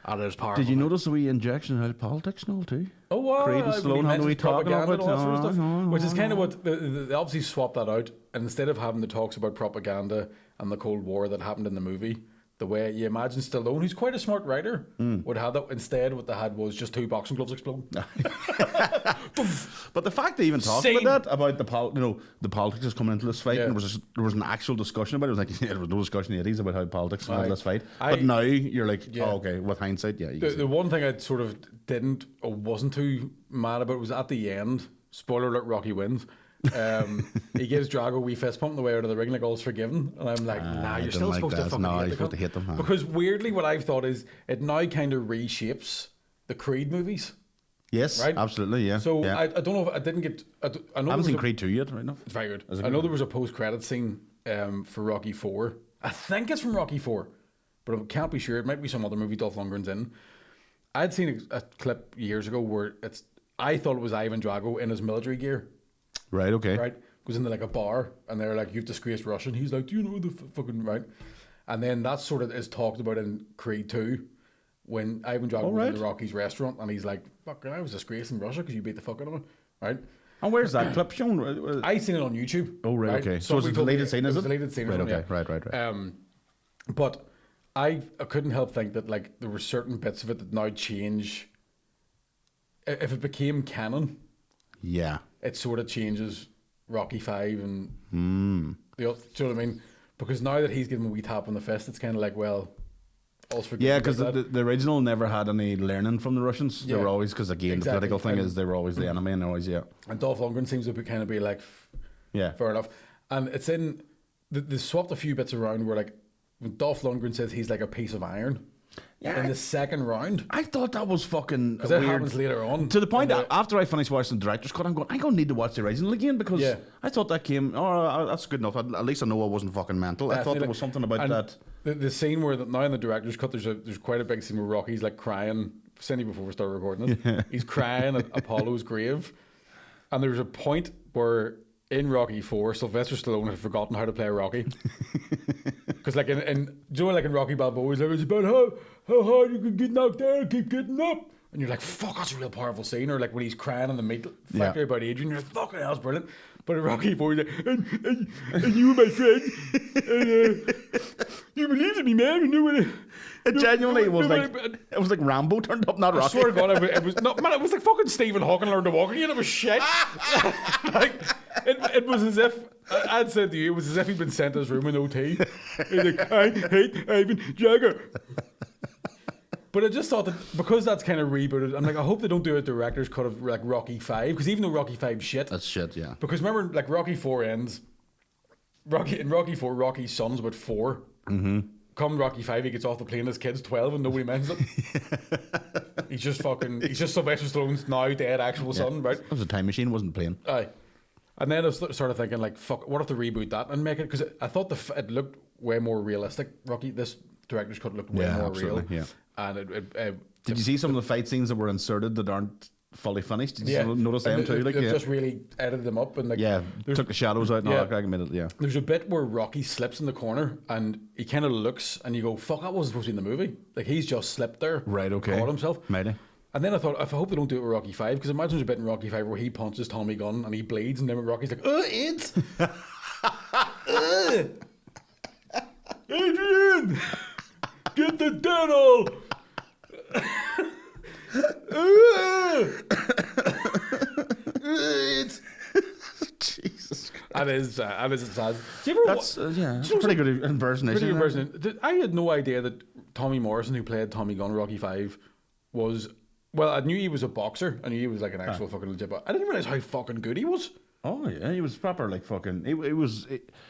And it's powerful. Did you notice the wee injection out politics and all too? Oh wow! Creed and Stallone had we talking about and all that sort of stuff, which is kind of what they obviously swapped that out, and instead of having the talks about propaganda and the Cold War that happened in the movie, the way you imagine Stallone, who's quite a smart writer, would have that. Instead, what they had was just 2 boxing gloves exploding. But the fact they even talked about that, about the politics is coming into this fight, and there was an actual discussion about it. It was like there was no discussion in the 80s about how politics came into this fight. But now you're like, oh, okay, with hindsight, yeah. The one thing I sort of didn't or wasn't too mad about was at the end. Spoiler alert: Rocky wins. He gives Drago a wee fist pump on the way out of the ring, like all's forgiven, and I'm like, nah, you're still supposed to fucking hate them. Because weirdly, what I've thought is it now kind of reshapes the Creed movies. Yes, right? Absolutely, yeah. So I don't know if I didn't get. I haven't seen Creed 2 yet, right now. It's very good. I know there was a post-credit scene for Rocky 4. I think it's from Rocky 4, but I can't be sure. It might be some other movie Dolph Lundgren's in. I'd seen a clip years ago where I thought it was Ivan Drago in his military gear. Right, okay. Right? Goes into like a bar and they're like, "You've disgraced Russia." And he's like, "Do you know the fucking right?" And then that sort of is talked about in Creed 2 when Ivan Drago was in the Rocky's restaurant and he's like, "Fucking, I was disgracing Russia because you beat the fuck out of me." Right? And where's that clip shown? I seen it on YouTube. Oh, right, okay. So it's a deleted scene, is it? Deleted scene. Right, okay. Right. But I couldn't help think that like there were certain bits of it that now change. If it became canon, yeah, it sort of changes Rocky 5 and do you know what I mean? Because now that he's given a wee tap on the fist, it's kind of like, well, all's forgiven. Yeah, because the original never had any learning from the Russians. Yeah. They were always, because again, the political thing is they were always the enemy and always, And Dolph Lundgren seems to be kind of be like, Yeah. Fair enough. And it's in... They swapped a few bits around where, like, when Dolph Lundgren says he's like a piece of iron in the second round. I thought that was fucking because that happens later on. To the point that after I finished watching the director's cut, I'm going to need to watch the original again because I thought that came. Oh, that's good enough. At least I know I wasn't fucking mental. Definitely. I thought there was something about that. The scene where now in the director's cut, there's quite a big scene where Rocky's like crying. Cindy, before we start recording it, he's crying at Apollo's grave, and there's a point where in Rocky IV, Sylvester Stallone had forgotten how to play Rocky. Because like in Rocky Balboa, he's like, it's about how hard you can get knocked down and keep getting up. And you're like, fuck, that's a real powerful scene. Or like when he's crying in the meat factory about Adrian, you're like, fucking hell, it's brilliant. But in Rocky IV, he's like, and you were my friend. And, you believed in me, man. You knew what it genuinely was like Rambo turned up, not Rocky. I swear to God, it was not, man, it was like fucking Stephen Hawking learned to walk again. It was shit. Like, it was as if, I'd said to you, it was as if he'd been sent to his room in OT. He's like, I hate Ivan Jagger. But I just thought that because that's kind of rebooted, I'm like, I hope they don't do a director's cut of like Rocky 5, because even though Rocky 5's shit. That's shit, yeah. Because remember, like Rocky 4 ends, in Rocky 4, Rocky's son's about 4. Mm-hmm. Come Rocky 5, he gets off the plane, his kid's 12 and nobody mentions it. He's just Sylvester Stallone's now dead actual son, right? It was a time machine, wasn't playing. Aye. And then I was sort of thinking, like, fuck, what if they reboot that and make it? Because I thought it looked way more realistic. Rocky, this director's cut looked way more real. Yeah. And did you see some of the fight scenes that were inserted that aren't fully finished? Did you notice them too? Like, just really edited them up and like took the shadows out and all that. I made it, There's a bit where Rocky slips in the corner and he kind of looks and you go, fuck, that wasn't supposed to be in the movie. Like he's just slipped there. Right, okay. Caught himself. Maybe. And then I thought, I hope they don't do it with Rocky 5, because imagine there's a bit in Rocky 5 where he punches Tommy Gunn and he bleeds, and then Rocky's like, AIDS! Adrian! Get the dental! Jesus Christ. That is sad. That's a pretty good impersonation. I had no idea that Tommy Morrison, who played Tommy Gunn in Rocky 5, was... Well, I knew he was a boxer. I knew he was like an actual fucking legit boxer. I didn't realize how fucking good he was. Oh yeah, he was proper like fucking. He was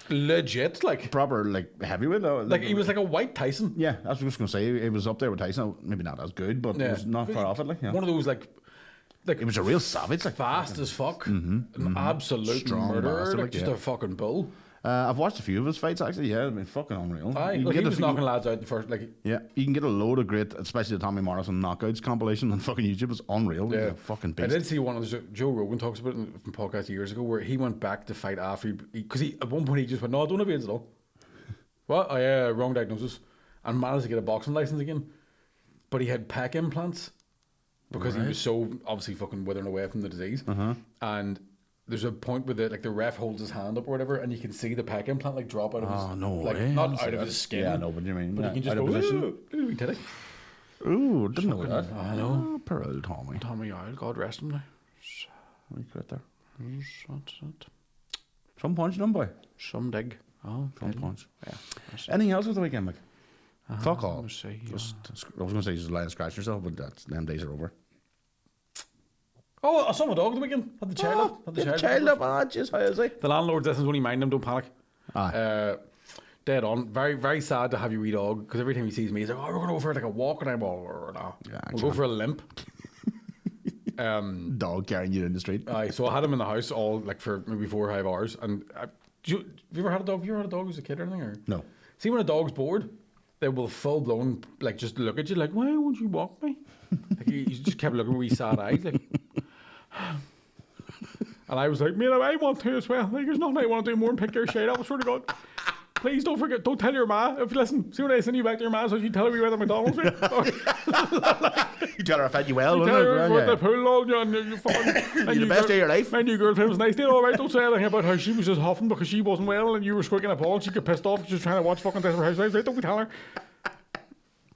legit, like proper like heavyweight though. Like he was like a white Tyson. Yeah, I was just gonna say he was up there with Tyson. Maybe not as good, but he was not far off it. Like one of those like he was a real savage, like fast as fuck, an absolute strong murderer, bastard, like just a fucking bull. I've watched a few of his fights actually. Yeah, I mean, fucking unreal. Aye, like he was knocking lads out the first. Like you can get a load of great, especially the Tommy Morrison knockouts compilation on fucking YouTube. It's unreal. Yeah, he's a fucking beast. I did see one of those. Joe Rogan talks about it from podcast years ago, where he went back to fight after because he at one point he just went, no, I don't have AIDS at all. What? Oh yeah, wrong diagnosis, and managed to get a boxing license again, but he had pec implants because he was so obviously fucking withering away from the disease, and. There's a point where the ref holds his hand up or whatever, and you can see the pec implant like drop out of his not out of his skin. Yeah, I know what you mean. But you can just go, ooh, did it? Ooh, didn't know that. I know. Oh, poor old Tommy. Tommy Owl, God rest him now. What are you got there? Some punch, no boy. Some dig. Oh, some punch. Yeah. Anything else with the weekend, Mick? Fuck all. I was going to say just lie and scratch yourself, but them days are over. Oh, I saw my dog the weekend. Had the child up. Had the child up. Ah, just how is he? The landlord listens when he mind them. Don't panic. Aye. Dead on. Very, very sad to have your wee dog, because every time he sees me, he's like, "Oh, we're going to go for like a walk," and I'm all, "No, we'll go for a limp." Dog carrying you in the street. Aye. So I had him in the house all like for maybe 4 or 5 hours. And have you ever had a dog? Have you ever had a dog as a kid or anything? Or? No. See, when a dog's bored, they will full blown like just look at you like, "Why won't you walk me?" Like he just kept looking with wee sad eyes like. And I was like, "Man, I want to as well. Like, there's nothing I want to do more than pick your shade up. I swear to God. Please don't forget, don't tell your ma. If you listen, see when I send you back to your ma, so you tell her we went to McDonald's. You tell her I fed you well. You tell her we the pool all and you fucking. You're the best day of your life. And your girlfriend was nice. Did all right. Don't say anything about how she was just huffing because she wasn't well and you were squeaking a ball and she got pissed off just trying to watch fucking Desperate Housewives. Right? Don't be telling her.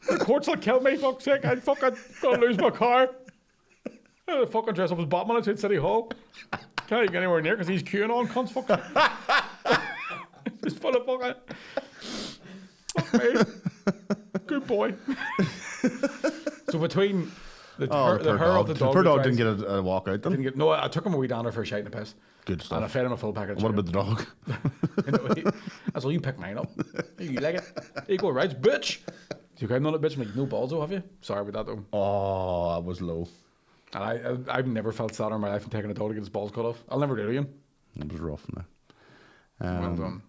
The courts will kill me. Fuck's sake. I'm fucking gonna lose my car. I fucking dress up as Batman outside City Hall. Can't even get anywhere near because he's queuing on cunts. Fuck. Just full of fucking. Fuck me. Good boy. So between The hair of the dog. The poor dog didn't get a walk out then? No, I took him a wee down there for a shite and a piss. Good stuff. And I fed him a full packet of What chicken. about the dog? That's all, you pick mine up. You like it? There you go, right, bitch. You okay, none of it, bitch? I'm like, no balls though, have you? Sorry about that though. Oh, that was low. And I've never felt sadder in my life than taking a dog to get his balls cut off. I'll never do it again. It was rough now. Well done.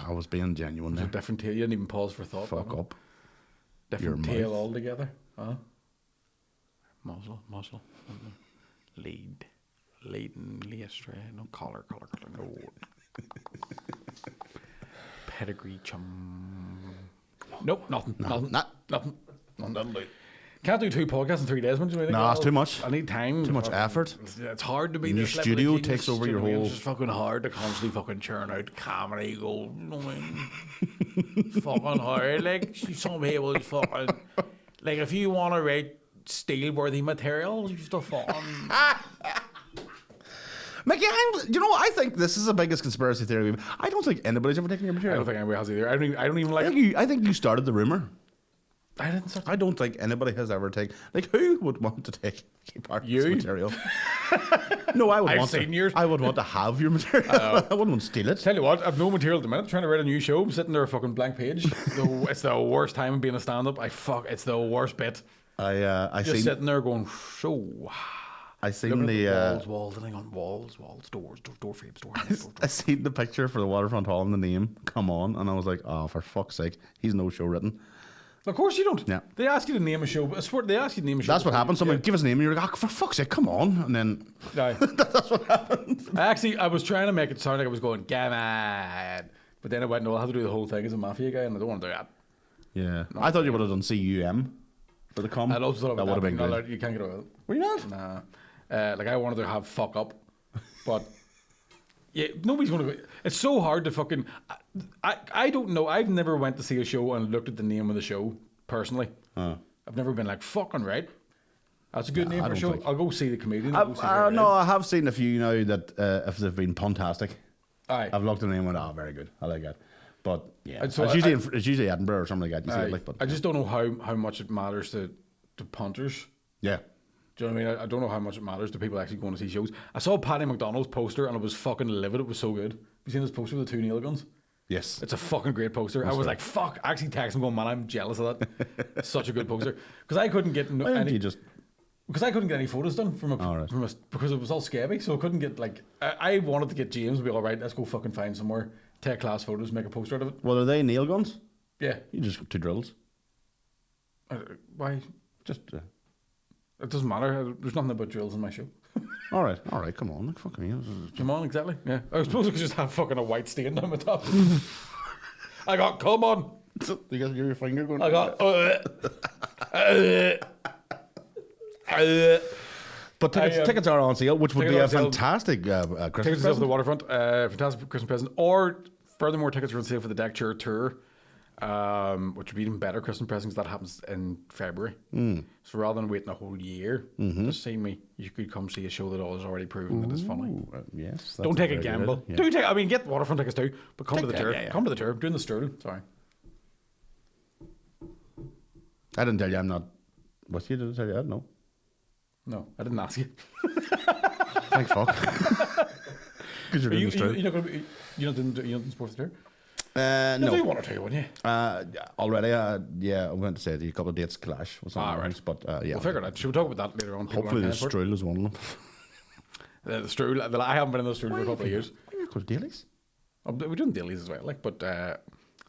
I was being genuine there. It's a different tale. You didn't even pause for thought. Fuck up. Different Your tale mouth. altogether. Huh? Muzzle. Lead and lay astray. No collar. No. Pedigree chum. Nope, nothing. Nothing. Can't do 2 podcasts in 3 days. Nah, it's too much. I need time. Too much effort. It's hard to be And your this level of studio genius, takes over do you your know what I mean? whole- It's just fucking hard to constantly fucking churn out comedy gold. You know what I mean? Fucking hard. Like, some people fucking... Like, if you want to write steel-worthy material, you still fucking... Mickey, I think this is the biggest conspiracy theory. I don't think anybody's ever taken your I material. don't think anybody has either. I don't even like it. I think you started the rumor. I didn't start. I don't think anybody has ever taken. Like, who would want to take part of this You? material? No, I would I've want seen to. yours. I would want to have your material. I wouldn't want to steal it. Tell you what, I've no material at the minute. I'm trying to write a new show. I'm sitting there, a fucking blank page. It's the worst time of being a stand-up. It's the worst bit. I Just seen. sitting there going, so. I seen Looking the. at the walls, and on walls, doors, door frames, doors. I seen the picture for the Waterfront Hall and the name. Come on, and I was like, oh, for fuck's sake, he's no show written. Of course you don't. Yeah. They ask you to name a show. I swear they ask you to name a show. That's what before happened. you- Someone yeah. give us a name, and you're like, oh, for fuck's sake, come on, and then Aye. that's what happened. I was trying to make it sound like I was going, gammon. But then I went, no, I'll have to do the whole thing as a mafia guy, and I don't want to do that. Yeah, I thought you would have done CUM for the com. I'd also thought that would have been not good. allowed- You can't get away with it. Were you not? Nah. Like I wanted to have fuck up, but yeah, nobody's going to. It's so hard to fucking. I don't know. I've never went to see a show and looked at the name of the show personally. I've never been like fucking right. That's a good name I for a don't show. think- I'll go see the comedian. I'll go see No, I have seen a few now that if they've been puntastic. Aye. I've looked at the name and went, oh, very good. I like that. But yeah, And so it's usually Edinburgh or something like that. You see Aye. it, like, but I just don't know how much it matters to punters. yeah. Do you know what I mean? I don't know how much it matters to people actually going to see shows. I saw Paddy McDonald's poster and it was fucking livid. It was so good. You seen this poster with the 2 nail guns? Yes. It's a fucking great poster. I was like, fuck. I actually texted him going, man, I'm jealous of that. Such a good poster. Because I couldn't get Why don't any. you just? Because I couldn't get any photos done because it was all scabby, so I couldn't get like. I wanted to get James to be all right. Let's go fucking find somewhere, take class photos, make a poster out of it. Well, are they nail guns? Yeah. You just got 2 drills. Why? Just. It doesn't matter. There's nothing about drills in my show. All right. Come on. Like, fucking me. Come on, exactly. Yeah. I suppose I could just have fucking a white stain down my top. I got come on. You got your finger going. I got. But tickets are on sale, which would be tickets a are on sale. fantastic Christmas Tickets are for present. the waterfront. Fantastic Christmas present. Or furthermore, tickets are on sale for the Deckchair tour, which would be even better Christmas present because that happens in February. So rather than waiting a whole year to see me, you could come see a show that is already proven that it's funny. Ooh, yes. Don't take a gamble. Yeah. Do take. I mean, get waterfront tickets too, but come to the yeah, tour. yeah, yeah. Come to the tour. I'm doing the stroll. Sorry. I didn't tell you I'm not with you. Did I tell you that? No. No, I didn't ask you. Thank fuck. Because you're doing the stroll. You're not going to be. You don't support the tour. No. Do one or two, wouldn't you? Already, yeah, I went to say a couple of dates clash with some right. things, but yeah. We'll figure it out. Should we talk about that later on? People Hopefully the aren't paying for stroll is one of them. it. The stroll. I haven't been in the stroll for a couple of years. Why are you going to dailies? We're doing dailies as well, like, but I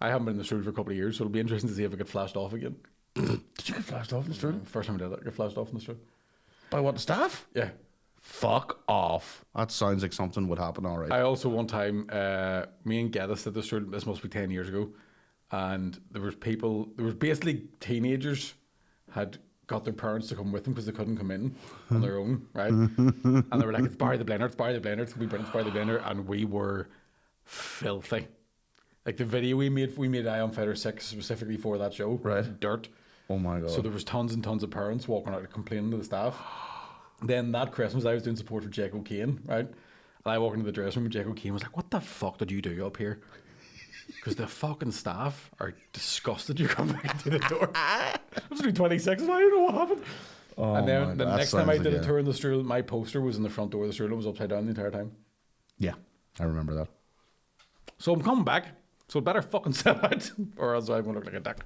haven't been in the stroll for a couple of years, so it'll be interesting to see if I get flashed off again. Did you get flashed off in the stroll? First time I did it, I got flashed off in the stroll. By what, the staff? Yeah. Fuck off. That sounds like something would happen, all right. I also one time, me and Geddes did this stroll. This must be 10 years ago, and there was basically teenagers had got their parents to come with them because they couldn't come in on their own, right? And they were like, "It's Barry the Blender, it's Barry the Blender, it's gonna be brilliant, it's Barry the Blender," and we were filthy. Like the video we made Ion Fighter 6 specifically for that show. Right. Dirt. Oh my God. So there was tons and tons of parents walking out complaining to the staff. Then that Christmas, I was doing support for Jack O'Kane, right? And I walked into the dressing room and Jack O'Kane was like, "What the fuck did you do up here?" because the fucking staff are disgusted you come back to the door. I was only 26, and I don't know what happened. Oh, and then the next time I did a like tour in the Stroll, my poster was in the front door of the Stroll. It was upside down the entire time. Yeah, I remember that. So I'm coming back. So better fucking sell out, or else I'm gonna look like a dick.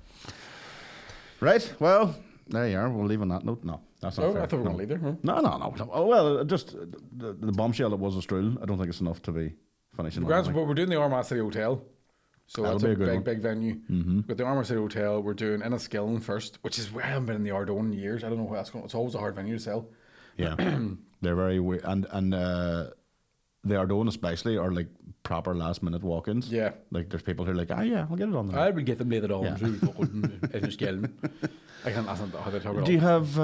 Right. Well, there you are. We'll leave on that note. No, that's not fair. I thought we were gonna leave there. Huh? No. Oh, well, just the bombshell that was a Stroll. I don't think it's enough to be finishing. But we're doing the Armagh City Hotel. So That'll that's be a a good big venue. Mm-hmm. But the Armagh City Hotel, we're doing Enniskillen first, which is where I haven't been in the Ardone in years. I don't know where that's going. It's always a hard venue to sell. Yeah, they're very weird, and the Ardone especially are like proper last minute walk-ins. Yeah, like there's people who are like, yeah, I'll get it on there. I will get them later on. Yeah. So we fucking Enniskillen. I can't. That's not how they talk about. Do you have?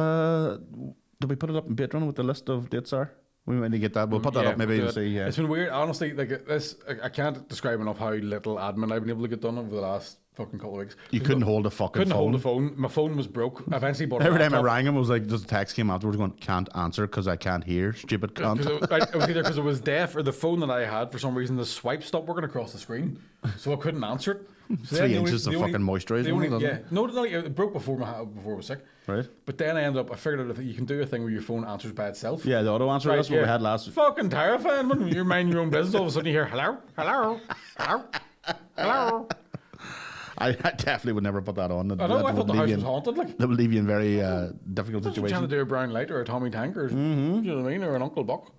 Did we put it up in Patreon with the list of dates are? We might need to get that. We'll put that up maybe and see. Yeah. It's been weird, honestly. Like this, I can't describe enough how little admin I've been able to get done over the last fucking couple of weeks. You couldn't hold a fucking couldn't phone. hold the phone. My phone was broke. I eventually bought. Every time I rang him, it was like just a text came afterwards going, "Can't answer because I can't hear." Stupid cunt. It was either because it was deaf or the phone that I had for some reason the swipe stopped working across the screen, so I couldn't answer it. So 3 inches of fucking moisturiser. Yeah, no, it broke before I was sick. Right. But then I figured out that you can do a thing where your phone answers by itself. Yeah, the auto answer. That's what we had last. Fucking terrifying when you're minding your own business. All of a sudden you hear hello, hello, hello, hello. I definitely would never put that on. I know. I thought the house was haunted. Like that would leave you in very difficult situation. Trying to do a Brown Light or a Tommy Tank or mm-hmm. you know what I mean, or an Uncle Buck.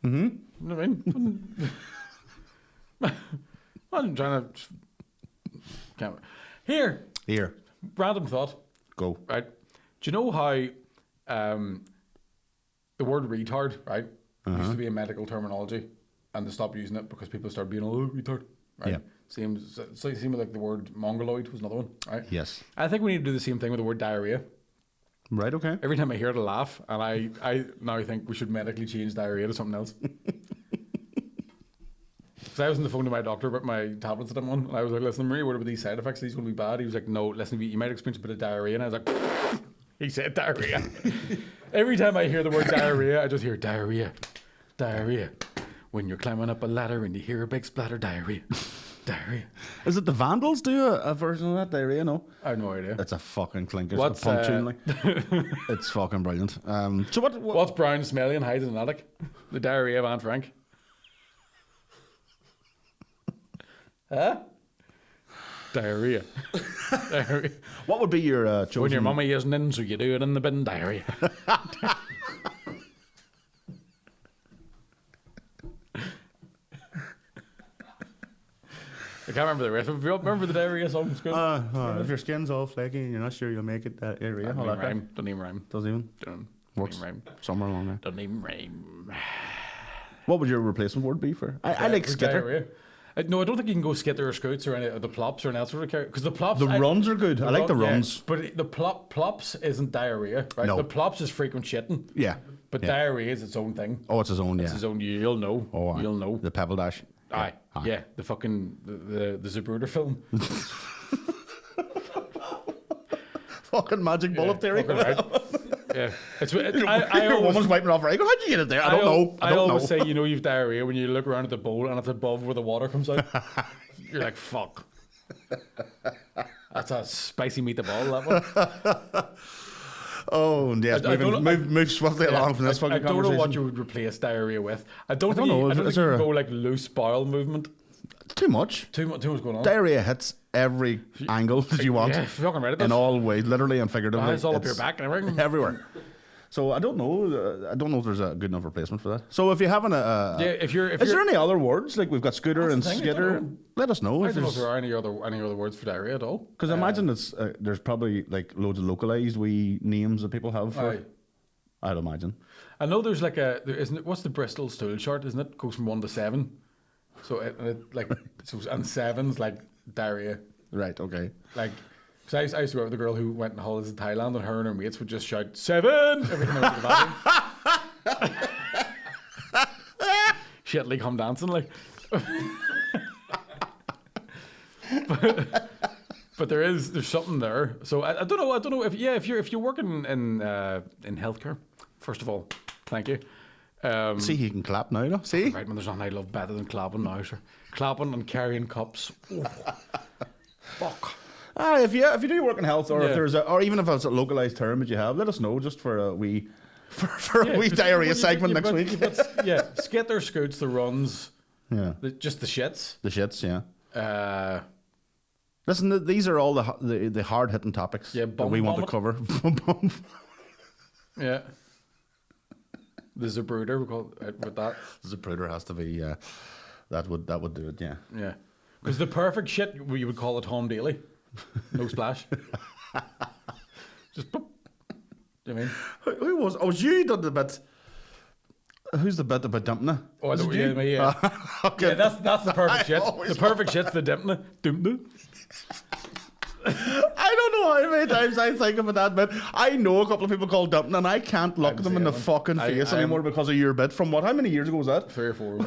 Mm-hmm. You know what I mean? I'm trying to. Here. Random thought. Go. Right. Do you know how the word retard, right, used to be a medical terminology, and they stopped using it because people started being retard, right? Yeah. Seems like the word mongoloid was another one, right? Yes. I think we need to do the same thing with the word diarrhea. Right. Okay. Every time I hear it, I laugh, and I now think we should medically change diarrhea to something else. Because I was on the phone to my doctor about my tablets that I'm on, and I was like, listen, Marie, what about these side effects? Are these going to be bad? He was like, no, listen, you might experience a bit of diarrhea. And I was like, he said diarrhea. Every time I hear the word diarrhea, I just hear diarrhea. Diarrhea. When you're climbing up a ladder and you hear a big splatter, diarrhea. Diarrhea. Is it the Vandals do a version of that diarrhea? No, I have no idea. It's a fucking clinker. It's a punk tune, like. It's fucking brilliant. So what's brown, smelly, and hides in an attic? The diarrhea of Aunt Frank. Huh? Diarrhea. Diarrhea. What would be your chosen... When your mummy isn't in, so you do it in the bin, diarrhea. I can't remember the rest of it. Remember the diarrhea song from school? If your skin's all flaky and you're not sure you'll make it, that area. Doesn't even rhyme. Doesn't even rhyme. Doesn't even? Works rhyme. Somewhere along there. Doesn't even rhyme. What would your replacement word be for? I like skitter. Diarrhea. No, I don't think you can go skitter or scoots or any of the plops or anything else sort of character. Because the plops... The runs are good. I like the runs. But the plops isn't diarrhea, right? No. The plops is frequent shitting. Yeah. But diarrhea is its own thing. Oh, it's his own, yeah. It's his own... You'll know. Oh, you'll know. The Pebble Dash. Aye. Yeah. The fucking... The Zapruder film. Fucking magic bullet theory. Yeah, your woman's wiping off right. How'd you get it there? I don't know. I always say, you know, you've diarrhea when you look around at the bowl and it's above where the water comes out. You're like, fuck. That's a spicy meatball, that one. Oh, yes. Move swiftly along from this fucking conversation. I don't know what you would replace diarrhea with. I don't think you can go like loose bowel movement. Too much. Too much going on. Diarrhea hits every angle that you want. Yeah, fucking right. In all ways, literally and figuratively. It's all up your back and everything. Everywhere. So I don't know. I don't know if there's a good enough replacement for that. So if you have is there any other words like we've got scooter and skitter? Let us know. I don't know if there are any other words for diarrhea at all. Because I imagine there's probably like loads of localized wee names that people have for it. I'd imagine. I know there's like what's the Bristol stool chart? Isn't it goes from 1 to 7? So and 7's like diarrhea. Right. Okay. Like. Because I used to work with a girl who went on holidays in Thailand, and her and her mates would just shout 7 every time they went to the bathroom. Shitly come dancing like. but there's something there. So I don't know if you're working in healthcare, first of all, thank you. See, he can clap now, though. See? Right, man, there's nothing I love better than clapping now, sir. Clapping and carrying cups. Oh, fuck. If you do work in health, or if there's or even if it's a localized term that you have, let us know just for a wee diarrhea segment next week. Skitter, scoots, the runs. Yeah. Just the shits. The shits, yeah. Listen, these are all the hard hitting topics that we want to cover. Yeah. The Zapruder, we call it with that. The Zapruder has to be. That would do it. Yeah. Yeah. Because the perfect shit, you would call it Tom Daly. No splash. Just boop. Do you know what I mean? Who was? Oh, you done the bit. Who's the bit about dumping it? Oh, I know. Yeah. Okay. Yeah, that's the perfect shit. The perfect shit's the dumping it. I don't know how many times I think about that bit. I know a couple of people called dumping, and I can't look them in the fucking face anymore because of your bit. From what? How many years ago was that? 3 or 4.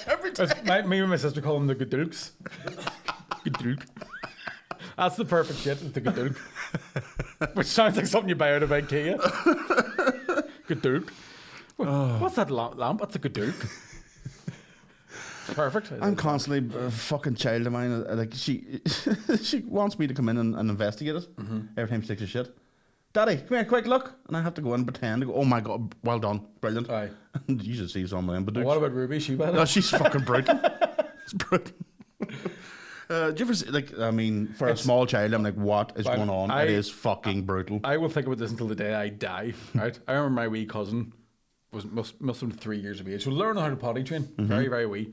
Every time. Me and my sister call them the Gadooks. Gadook. That's the perfect shit. It's the Gadook. Which sounds like something you buy out of IKEA. Gadook. What's that lamp? That's a Gadook. Perfect. I'm constantly a fucking child of mine. Like she wants me to come in and investigate it every time she takes a shit. Daddy, come here, quick look, and I have to go in and pretend to go. Oh my god, well done, brilliant. Aye. You should see some of them. But what about Ruby? She bad? No, she's fucking brutal. It's brutal. Do you ever see, like? I mean, for a small child, I'm like, what is going on? It is fucking brutal. I will think about this until the day I die. Right? I remember my wee cousin must have been 3 years of age. So learning how to potty train, very, very wee.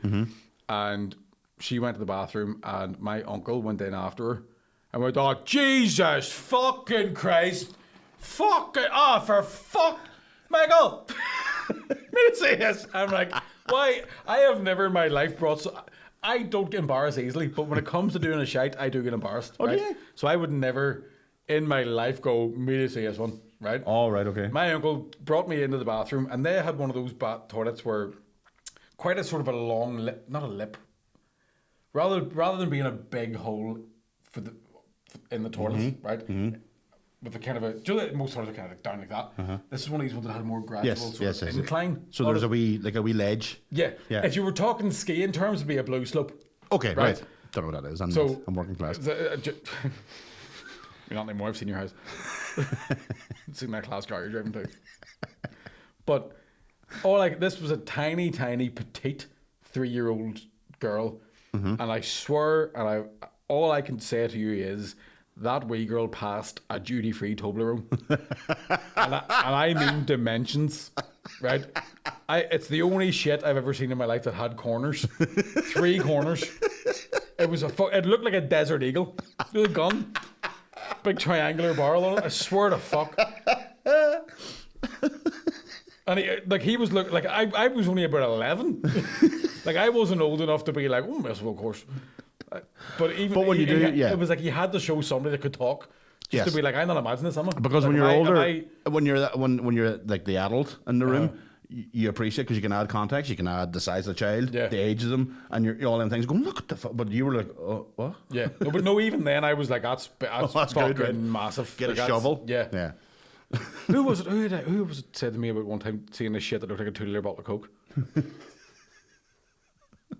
And she went to the bathroom, and my uncle went in after her and went, "Oh, Jesus fucking Christ. For fuck, Michael." Me say this. I'm like, why? I have never in my life brought... I don't get embarrassed easily, but when it comes to doing a shite, I do get embarrassed. Oh, right? do you? So I would never in my life go, me to say this one, right? Oh, right, okay. My uncle brought me into the bathroom, and they had one of those toilets where quite a sort of a long lip, not a lip, rather than being a big hole in the toilet, right? With the kind of do you know, most toilets are kind of like down like that. This is one of these ones that had a more gradual sort of incline. So there's a wee ledge. Yeah. If you were talking ski in terms, it'd be a blue slope. Okay, right. Don't know what that is. I'm working class. You're not anymore. I've seen your house. I've seen that class car you're driving to. But this was a tiny, tiny, petite 3-year-old girl, and I swear, all I can say to you is that wee girl passed a duty-free Toblerone, and I mean dimensions, right? It's the only shit I've ever seen in my life that had corners, 3 corners. It looked like a Desert Eagle, with a gun, big triangular barrel on it. I swear to fuck. And he was like I was only about 11. Like I wasn't old enough to be like, oh, yes, of course. But when you do, it was like you had to show somebody that could talk, just to be like, I'm not imagining this. Because when you're older, when you're like the adult in the room, you appreciate because you can add context, you can add the size of the child, the age of them, and you're all them things. Going, look at the fuck. But you were like, oh, what? Yeah, no, but no, even then I was like, that's fucking good, right? massive. Get a shovel. Yeah. Who was it said to me about one time seeing this shit that looked like a 2-liter bottle of Coke?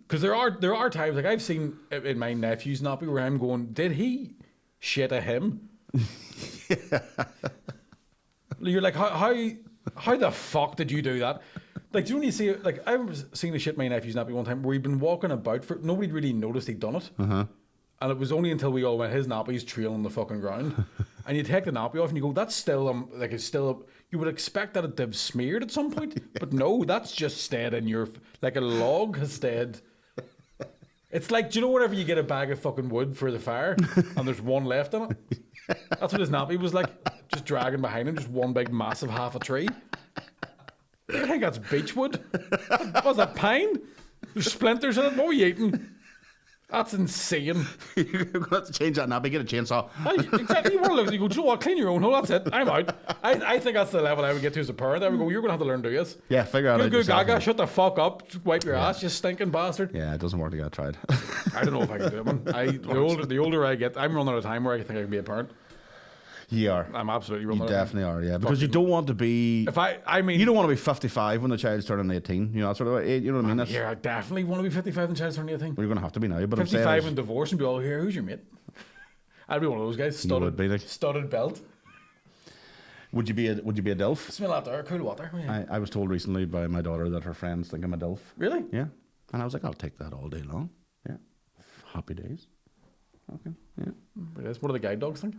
Because there are times, like I've seen in my nephew's nappy where I'm going, did he shit at him? You're like, how the fuck did you do that? Like, do you only see, like, I was seeing a shit in my nephew's nappy one time where he'd been walking about nobody really noticed he'd done it. And it was only until we all went, his nappy's trailing the fucking ground. And you take the nappy off and you go, that's still, you would expect that it'd have smeared at some point. But no, that's just stayed in your, like a log has stayed. It's like, do you know whenever you get a bag of fucking wood for the fire and there's one left in it? That's what his nappy was like. Just dragging behind him, just one big massive half a tree. I think that's beechwood. What's that, pine? There's splinters in it. What were you eating? That's insane. You're going to have to change that nappy, get a chainsaw. Exactly. You want to look, you go, do you know what? Clean your own hole. That's it. I'm out. I think that's the level I would get to as a parent. I would go, you're going to have to learn to do this. Yeah, figure out. Good gaga, shut the fuck up. Wipe your ass, you stinking bastard. Yeah, it doesn't work. I tried. I don't know if I can do it, man. The older I get, I'm running out of time where I think I can be a parent. You are. I'm absolutely You running around. definitely are, yeah. Because you don't want to be... I mean... You don't want to be 55 when the child's turning 18. You know, sort of, you know what I mean? That's, Yeah, I definitely want to be 55 and child's turning 18. well, you're going to have to be now. But 55 and divorce and be all here, who's your mate? I'd be one of those guys. would be like- Studded belt. Would you be a DILF? Smell that there, cool water. Yeah. I was told recently by my daughter that her friends think I'm a DILF. Really? Yeah. And I was like, I'll take that all day long. Yeah. Happy days. Okay. Yeah. What do the guide dogs think?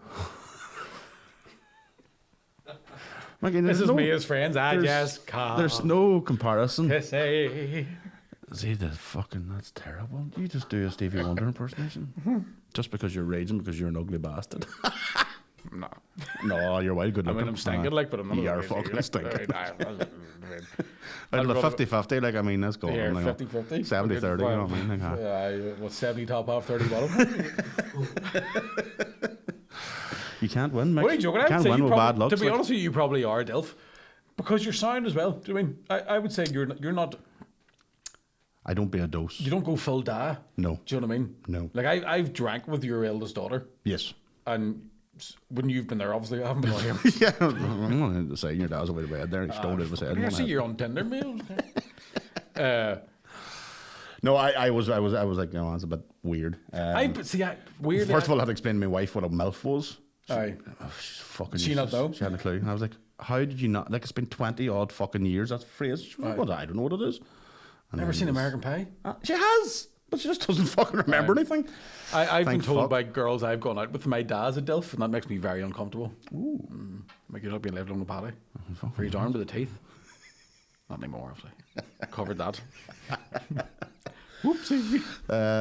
Mikey, This is me as friends. I there's- just can't. There's no comparison. Say. See, that's terrible. You just do a Stevie Wonder impersonation. Just because you're raging because you're an ugly bastard. No. No, you're wild good I looking. mean, I'm stinking like, but I'm not. You a are lazy, fucking like, stinking. I'd The rather- 50-50, like, I mean, let's go. Yeah, Like, 50-50. 70-30, you know what I mean? Like, huh? Yeah, what's 70 top off, 30 bottom? You can't win, Mick. What are you joking? You I'd can't say win you with probably, bad luck. to be honest with you probably are, Dilf. Because you're sound as well. Do you know what I mean? I would say you're not... I don't be a dose. You don't go full da. No. Do you know what I mean? No. Like, I've drank with your eldest daughter. Yes. And when you've been there, obviously, I haven't been on here. Yeah, I'm going to say your dad's away to bed there. He stole it with his I see head. you're on Tinder, man. No, I was like, no, that's a bit weird. Weird. First of all, I had to explain to my wife what a MILF was. Aye. She's fucking She not useless. know? She hadn't a clue. And I was like, how did you not? Like, it's been 20 odd fucking years, that phrase. She was like, well, I don't know what it is. And Never then seen it was- American Pie? She has, but she just doesn't fucking remember anything. I've been Thank told fuck. by girls I've gone out with my dad's a DILF, and that makes me very uncomfortable. Ooh. Make you look being left on the paddy. For his arm to the teeth. Not anymore, obviously. Covered that. Whoopsie.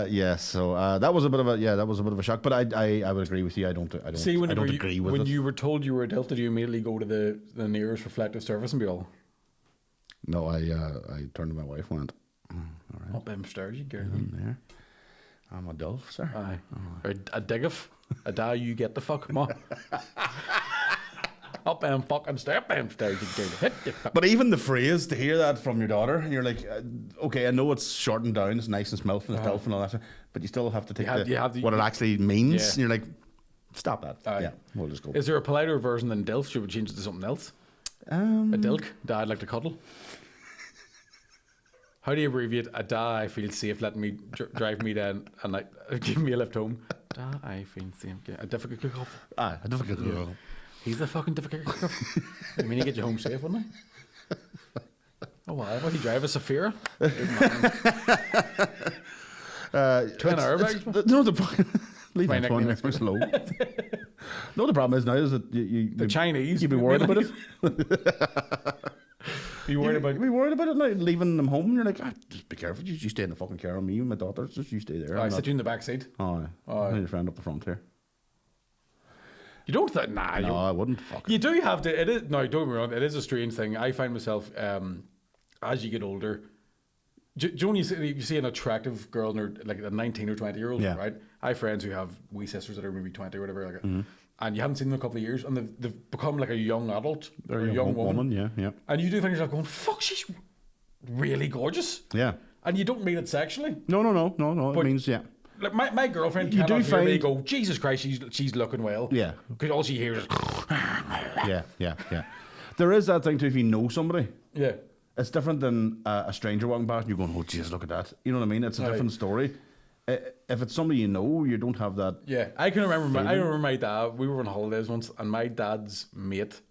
Yeah, so that was a bit of a shock. But I would agree with you. I don't See, when, I don't you, agree with when it. you were told you were a DILF, did you immediately go to the nearest reflective surface and be all, No, I turned to my wife and went, all right, up them stairs, you girl. in there. I'm a DILF, sir. Aye. Or a diggif. A da, you get the fuck, ma. Up them fucking stairs, up them stairs, you girl. Hit the fuck. But even the phrase, to hear that from your daughter, and you're like, okay, I know it's shortened down, it's nice and smilf and it's DILF and all that stuff, but you still have to take you have the- what it actually means. Yeah. And you're like, stop that. Aye. Yeah, we'll just go. Is there a politer version than DILF? Should we change it to something else? A dilk? Dad like to cuddle? How do you abbreviate a da I feel safe letting me drive me down and like give me a lift home? Da I feel safe. Yeah, a difficult cook off. I don't think it's He's a fucking difficult cook off. I mean, he get you home safe, wouldn't he? Oh, wow. What, he drive a Safira? Twin airbags? No, the problem. Leave My that one nickname next slow. No, the problem is now is that The Chinese. you'd be worried about it. You worried about You'd be worried about it now, leaving them home. And you're like, just be careful. You stay in the fucking car on me and my daughter. Just you stay there. I I'm sit not- you in the back seat. Oh, I need a friend up the front here. You don't think? Nah, No, I wouldn't. Fuck. you do have to. It is no. Don't get me wrong. It is a strange thing. I find myself as you get older. Do you know when you see an attractive girl, like a 19 or 20-year-old, Yeah. right? I have friends who have wee sisters that are maybe 20 or whatever, like and you haven't seen them in a couple of years, and they've become like a young adult or a young woman. Yeah. And you do find yourself going, "Fuck, she's really gorgeous," Yeah. and you don't mean it sexually. No. But- It means, yeah. Like my girlfriend You do cannot hear me find- go, "Jesus Christ, she's looking well." Yeah. Because all she hears is, Yeah. There is that thing too, if you know somebody. yeah. It's different than a stranger walking past and you're going, oh, Jesus, look at that. You know what I mean? It's a Right. different story. If it's somebody you know, you don't have that. Yeah, I can remember. I remember my dad. We were on holidays once, and my dad's mate.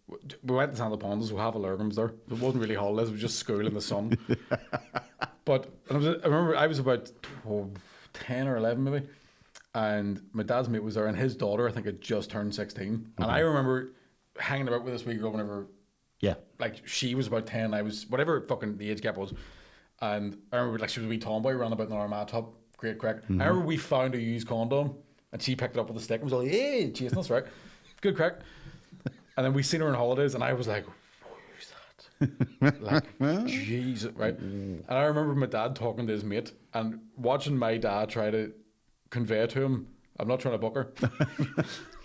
We went to Santa Pondas. We have a Lurgums there. It wasn't really holidays. It was just school in the sun. But I remember I was about 10 or 11 maybe, and my dad's mate was there, and his daughter I think had just turned 16. And I remember hanging about with this wee girl whenever. Yeah. Like she was about 10, I was whatever fucking the age gap was, and I remember like she was a wee tomboy, ran about in an Armagh top, great crack. I remember we found a used condom, and she picked it up with a stick and was like, "Hey, chasing us, right? Good crack." And then we seen her on holidays, and I was like, "Who's that?" Like Jesus, right? And I remember my dad talking to his mate and watching my dad try to convey to him, "I'm not trying to book her." Do you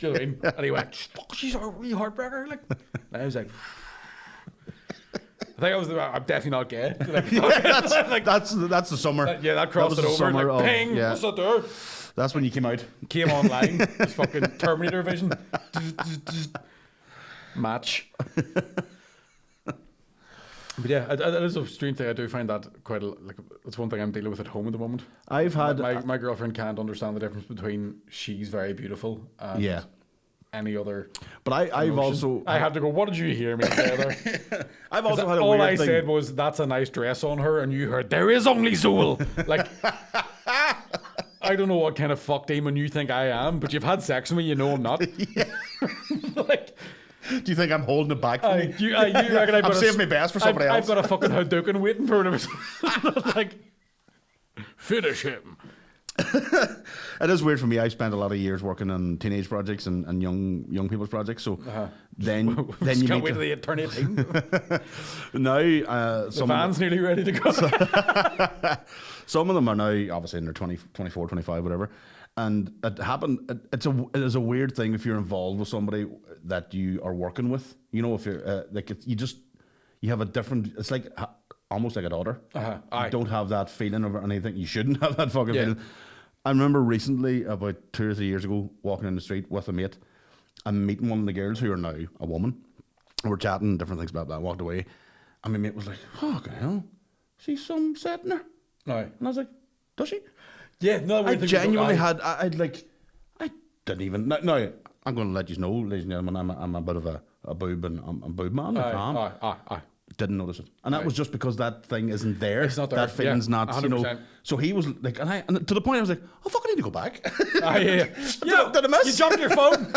know what I mean? And he went, "Fuck, she's a wee heartbreaker." Like, and I was like. I think I'm definitely not gay. Like, That's the summer. yeah, that crossed was it the over. summer Like, of- ping, yeah. what's that there? That's when you came out. Came online, this fucking Terminator vision. Match. But yeah, it is a strange thing. I do find that quite like it's one thing I'm dealing with at home at the moment. I've had my girlfriend can't understand the difference between she's very beautiful and any other. But I've also I have to go. What did you hear me say there? I've also had a all weird I thing. said was that's a nice dress on her, and you heard there is only Zool. Like. I don't know what kind of fuck demon you think I am, but you've had sex with me, you know I'm not. Like, do you think I'm holding it back from you? You reckon I'm saving my best for somebody else. I've got a fucking Hadouken waiting for him. Like, finish him. It is weird for me. I spent a lot of years working on teenage projects and young people's projects. So then you can't meet wait till they turn 18. Now The van's nearly ready to go. some of them are now obviously in their 20, 24, 25, whatever. And it happened. It is a weird thing if you're involved with somebody that you are working with. You know, if you're like you have a different. It's like almost like a daughter. You don't have that feeling of anything. You shouldn't have that fucking feeling. I remember recently, about 2 or 3 years ago, walking in the street with a mate and meeting one of the girls who are now a woman. We're chatting, different things, blah, blah, walked away. And my mate was like, fucking hell, see some set in her? Aye. And I was like, does she? Yeah, no, I genuinely had, I didn't even, no, I'm going to let you know, ladies and gentlemen, I'm a bit of a boob and a boob man. Aye. Didn't notice it, and that was just because that thing isn't there. It's not there. That feeling's not, 100%. you know. So he was like, and to the point I was like, oh fuck, I need to go back. Did I miss? You jumped your phone.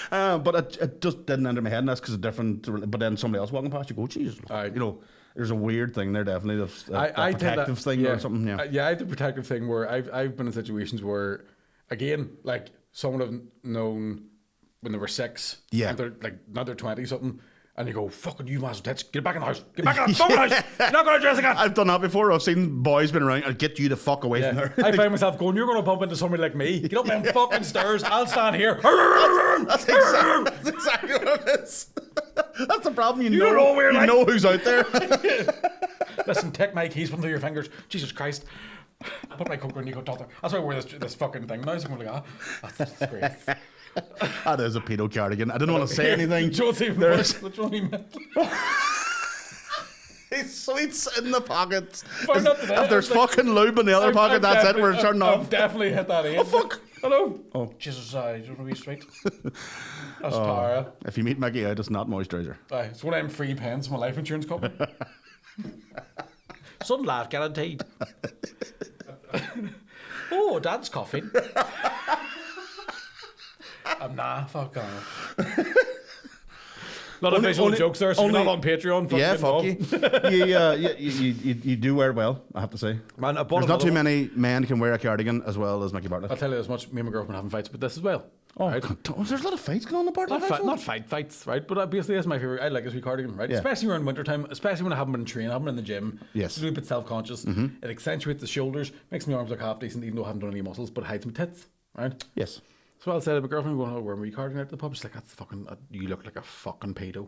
But it just didn't enter my head, and that's because it's different. But then somebody else walking past, you go, Jesus, you know, there's a weird thing there, definitely. A protective thing or something. Yeah, I had the protective thing where I've been in situations where, again, like someone I've known when they were 6, and they're like now they're 20 something. And you go, fucking you massive tits, get back in the house. Get back in the house. You're not going to dress again. I've done that before. I've seen boys been around and get you the fuck away from her. I find myself going, you're going to bump into somebody like me. Get up them fucking stairs. I'll stand here. That's exactly what it is. That's the problem. You know who's out there. Listen, take my keys, put them through your fingers. Jesus Christ. I put my coke and you go, doctor. That's why I wear this fucking thing now. So I'm like, that's great. That is a pedo cardigan. I didn't want to say anything. Joe's even worse. That's what he meant. He's sweets in the pockets. If there's fucking lube in the other pocket, that's it. We're turning off. I've definitely hit that in. Oh fuck! Hello. Oh Jesus, you don't want to be sweet. That's Tara. If you meet Mickey out, it's not moisturiser. It's one of them free pens from my life insurance company. Sunlight guaranteed. Oh, Dad's coughing. Nah, fuck off. Lot of visual jokes there, so you're not on Patreon. Yeah, fuck you. You do wear it well, I have to say. Man, there's not too many men can wear a cardigan as well as Mickey Bartlett. I'll tell you as much. Me and my girlfriend having fights, but this as well. Oh, right? There's a lot of fights going on the Bartlett. Not fights, right? But basically, that's my favorite. I like a sweet cardigan, right? Yeah. Especially around winter time. Especially when I haven't been training, I haven't been in the gym. Yes. I'm a little bit self-conscious. Mm-hmm. It accentuates the shoulders, makes my arms look half decent, even though I haven't done any muscles, but it hides my tits, right? Yes. So I said to my girlfriend, going, wear my cardigan out to the pub. She's like, that's fucking, you look like a fucking pedo.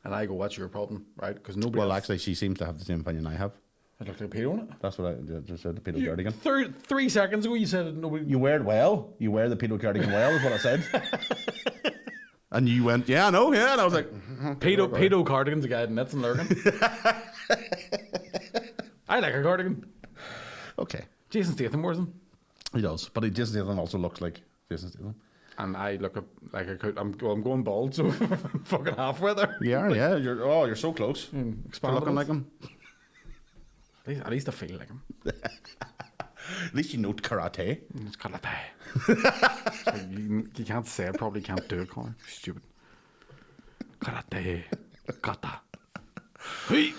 And I go, what's your problem, right? Because nobody. Well, actually, she seems to have the same opinion I have. I look like a pedo in it. That's what I just said. The pedo cardigan. 3 seconds ago, you said nobody. You wear it well. You wear the pedo cardigan well, is what I said. And you went, yeah, I know, yeah. And I was like, pedo cardigan's a guy in knits and lurking. I like a cardigan. Okay. Jason Statham wears them. He does, but Jason Statham also looks like Jason Statham. And I look like I could. I'm going bald, so I'm fucking halfway there. Yeah. You're so close. Looking like him. At least I feel like him. At least you know karate. It's karate. So you can't say it. Probably can't do it, Colin. Stupid. Karate. Kata. Hey.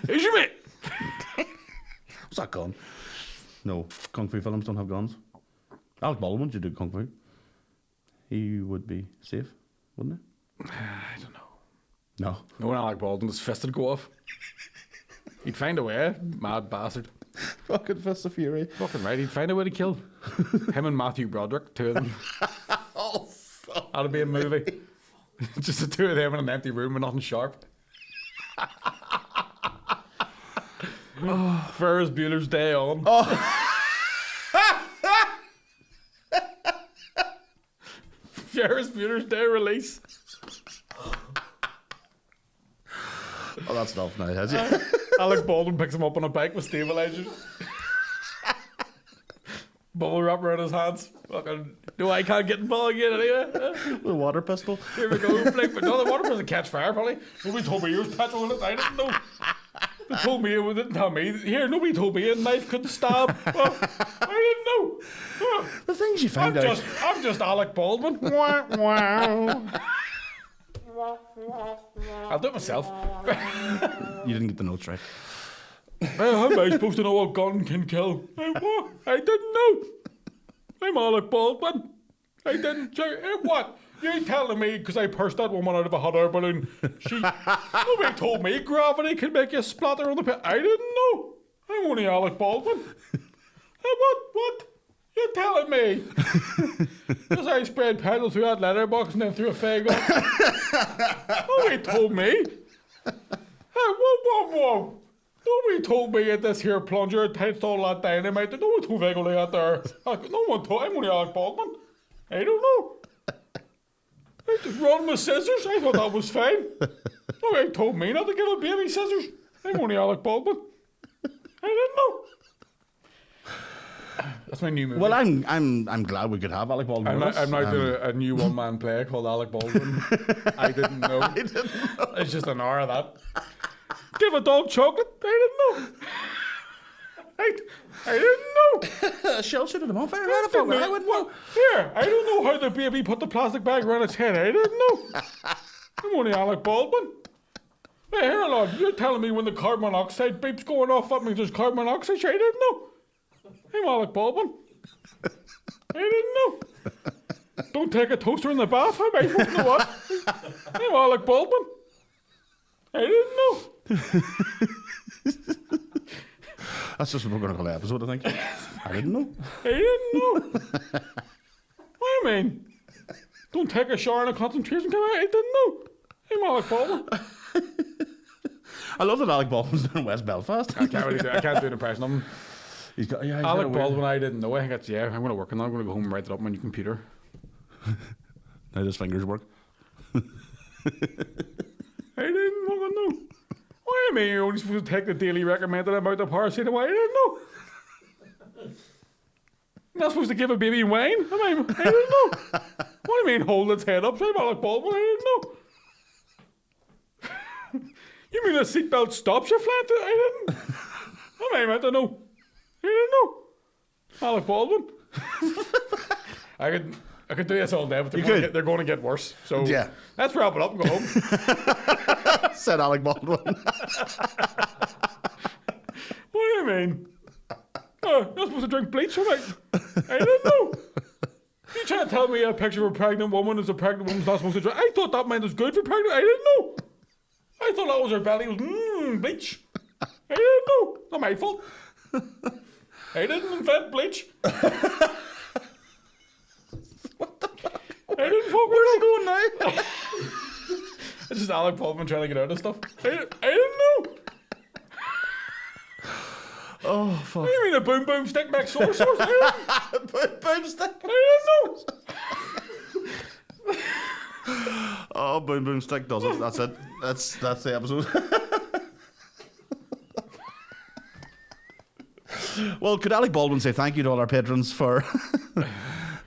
Here's your mate. What's that gun? No, kung fu films don't have guns. Alec Baldwin should do kung fu. He would be safe, wouldn't he? I don't know. No. No one Alec Baldwin, his fist would go off. He'd find a way, mad bastard. Fucking Fist of Fury. Fucking right, he'd find a way to kill. Him and Matthew Broderick, 2 of them. Oh, fuck. That'd be a movie. Just the 2 of them in an empty room with nothing sharp. Ferris Bueller's Day On. Oh. You Ferris Bueller's Day release. Oh, that's enough now, has it? Alec Baldwin picks him up on a bike with stabilizers. Bubble wrap around his hands. Fucking, no, I can't get involved again anyway. The water pistol. Here we go. But no, the water doesn't catch fire, probably. Nobody told me there was petrol in it. I didn't know. They told me, it didn't tell me. Here, nobody told me a knife couldn't stab. Well, I didn't know. The things you find out. I'm just Alec Baldwin. Wow. I'll do it myself. You didn't get the notes right. How am I supposed to know a gun can kill? I didn't know. I'm Alec Baldwin. I didn't. What? You're telling me because I pursed that woman out of a hot air balloon? Nobody told me gravity can make you splatter on the pit. I didn't know. I'm only Alec Baldwin. What? You're telling me? Because I sprayed petrol through that letterbox and then threw a fag on. Nobody told me. Whoa. Nobody told me at this here plunger attached all that dynamite. No one told me I go like that there. No one told. I'm only Alec Baldwin. I don't know. I just run with scissors. I thought that was fine. Nobody told me not to give a baby scissors. I'm only Alec Baldwin. I didn't know. That's my new movie. Well, I'm glad we could have Alec Baldwin. I'm now doing a new one-man play called Alec Baldwin. I didn't know. It's just an hour of that. Give a dog chocolate. I didn't know. I didn't know. Shell should have been on fire. I wouldn't know. Here, I don't know how the baby put the plastic bag around its head. I didn't know. I'm only Alec Baldwin. Hey, here, lad, you're telling me when the carbon monoxide beep's going off, that means there's carbon monoxide? I didn't know. I'm Alec Baldwin. I didn't know. Don't take a toaster in the bath. How am I supposed to know what? I'm Alec Baldwin. I didn't know. That's just what we're going to call the episode, I think. I didn't know. I didn't know. What do you mean? Don't take a shower in a concentration camp. I didn't know. I'm Alec Baldwin. I love that Alec Baldwin's in West Belfast. I can't do an impression of him. He's Alec Baldwin, I didn't know. I think that's, I'm going to work on that. I'm going to go home and write it up on your computer. How does fingers work? I didn't fucking know. What do you mean you're only supposed to take the daily recommended amount of paracetamol? I didn't know. You're not supposed to give a baby wine? I didn't know. What do you mean hold its head up? I'm Alec Baldwin. I didn't know. You mean a seatbelt stops you flat? I didn't. I meant to know. I didn't know. Alec Baldwin. I could do this all day, but they're going to get worse. So yeah, let's wrap it up and go home. Said Alec Baldwin. What do you mean? You're not supposed to drink bleach, am I? I didn't know. You trying to tell me a picture of a pregnant woman is a pregnant woman's not supposed to drink? I thought that meant it was good for pregnant. I didn't know. I thought that was her belly was bleach. I didn't know. Not my fault. I didn't invent bleach. What the fuck? I didn't fucking Where's he going now? It's just Alec Baldwin trying to get out of stuff. I didn't know. Oh, fuck. What do you mean a boom boom stick makes source? Boom stick? I didn't know. Oh, boom stick does it. That's it. That's the episode. Well, could Alec Baldwin say thank you to all our patrons for...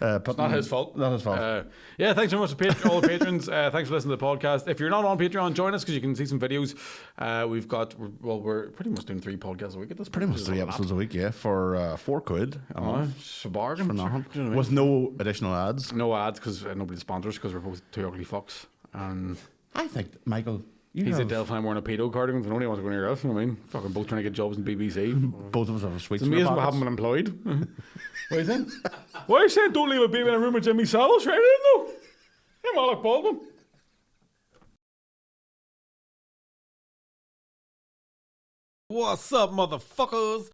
It's not his fault. Not his fault. Yeah, thanks so much to all the patrons. Thanks for listening to the podcast. If you're not on Patreon, join us because you can see some videos. We're pretty much doing 3 podcasts a week at this point. Pretty much 3 episodes a week, yeah, for £4 a month. It's a bargain. For nothing. Do you know what I mean? With no additional ads. No ads because nobody sponsors because we're both 2 ugly fucks. I think, Michael... He's a Delphine wearing a pedo cardigan, so nobody wants to go near us, you know what I mean? Fucking both trying to get jobs in BBC. Both of us have a sweet. It's amazing we haven't been employed. What are you saying? Why are you saying don't leave a baby in a room with Jimmy Saviles? Right? I didn't know. I'm Alec Baldwin. What's up, motherfuckers?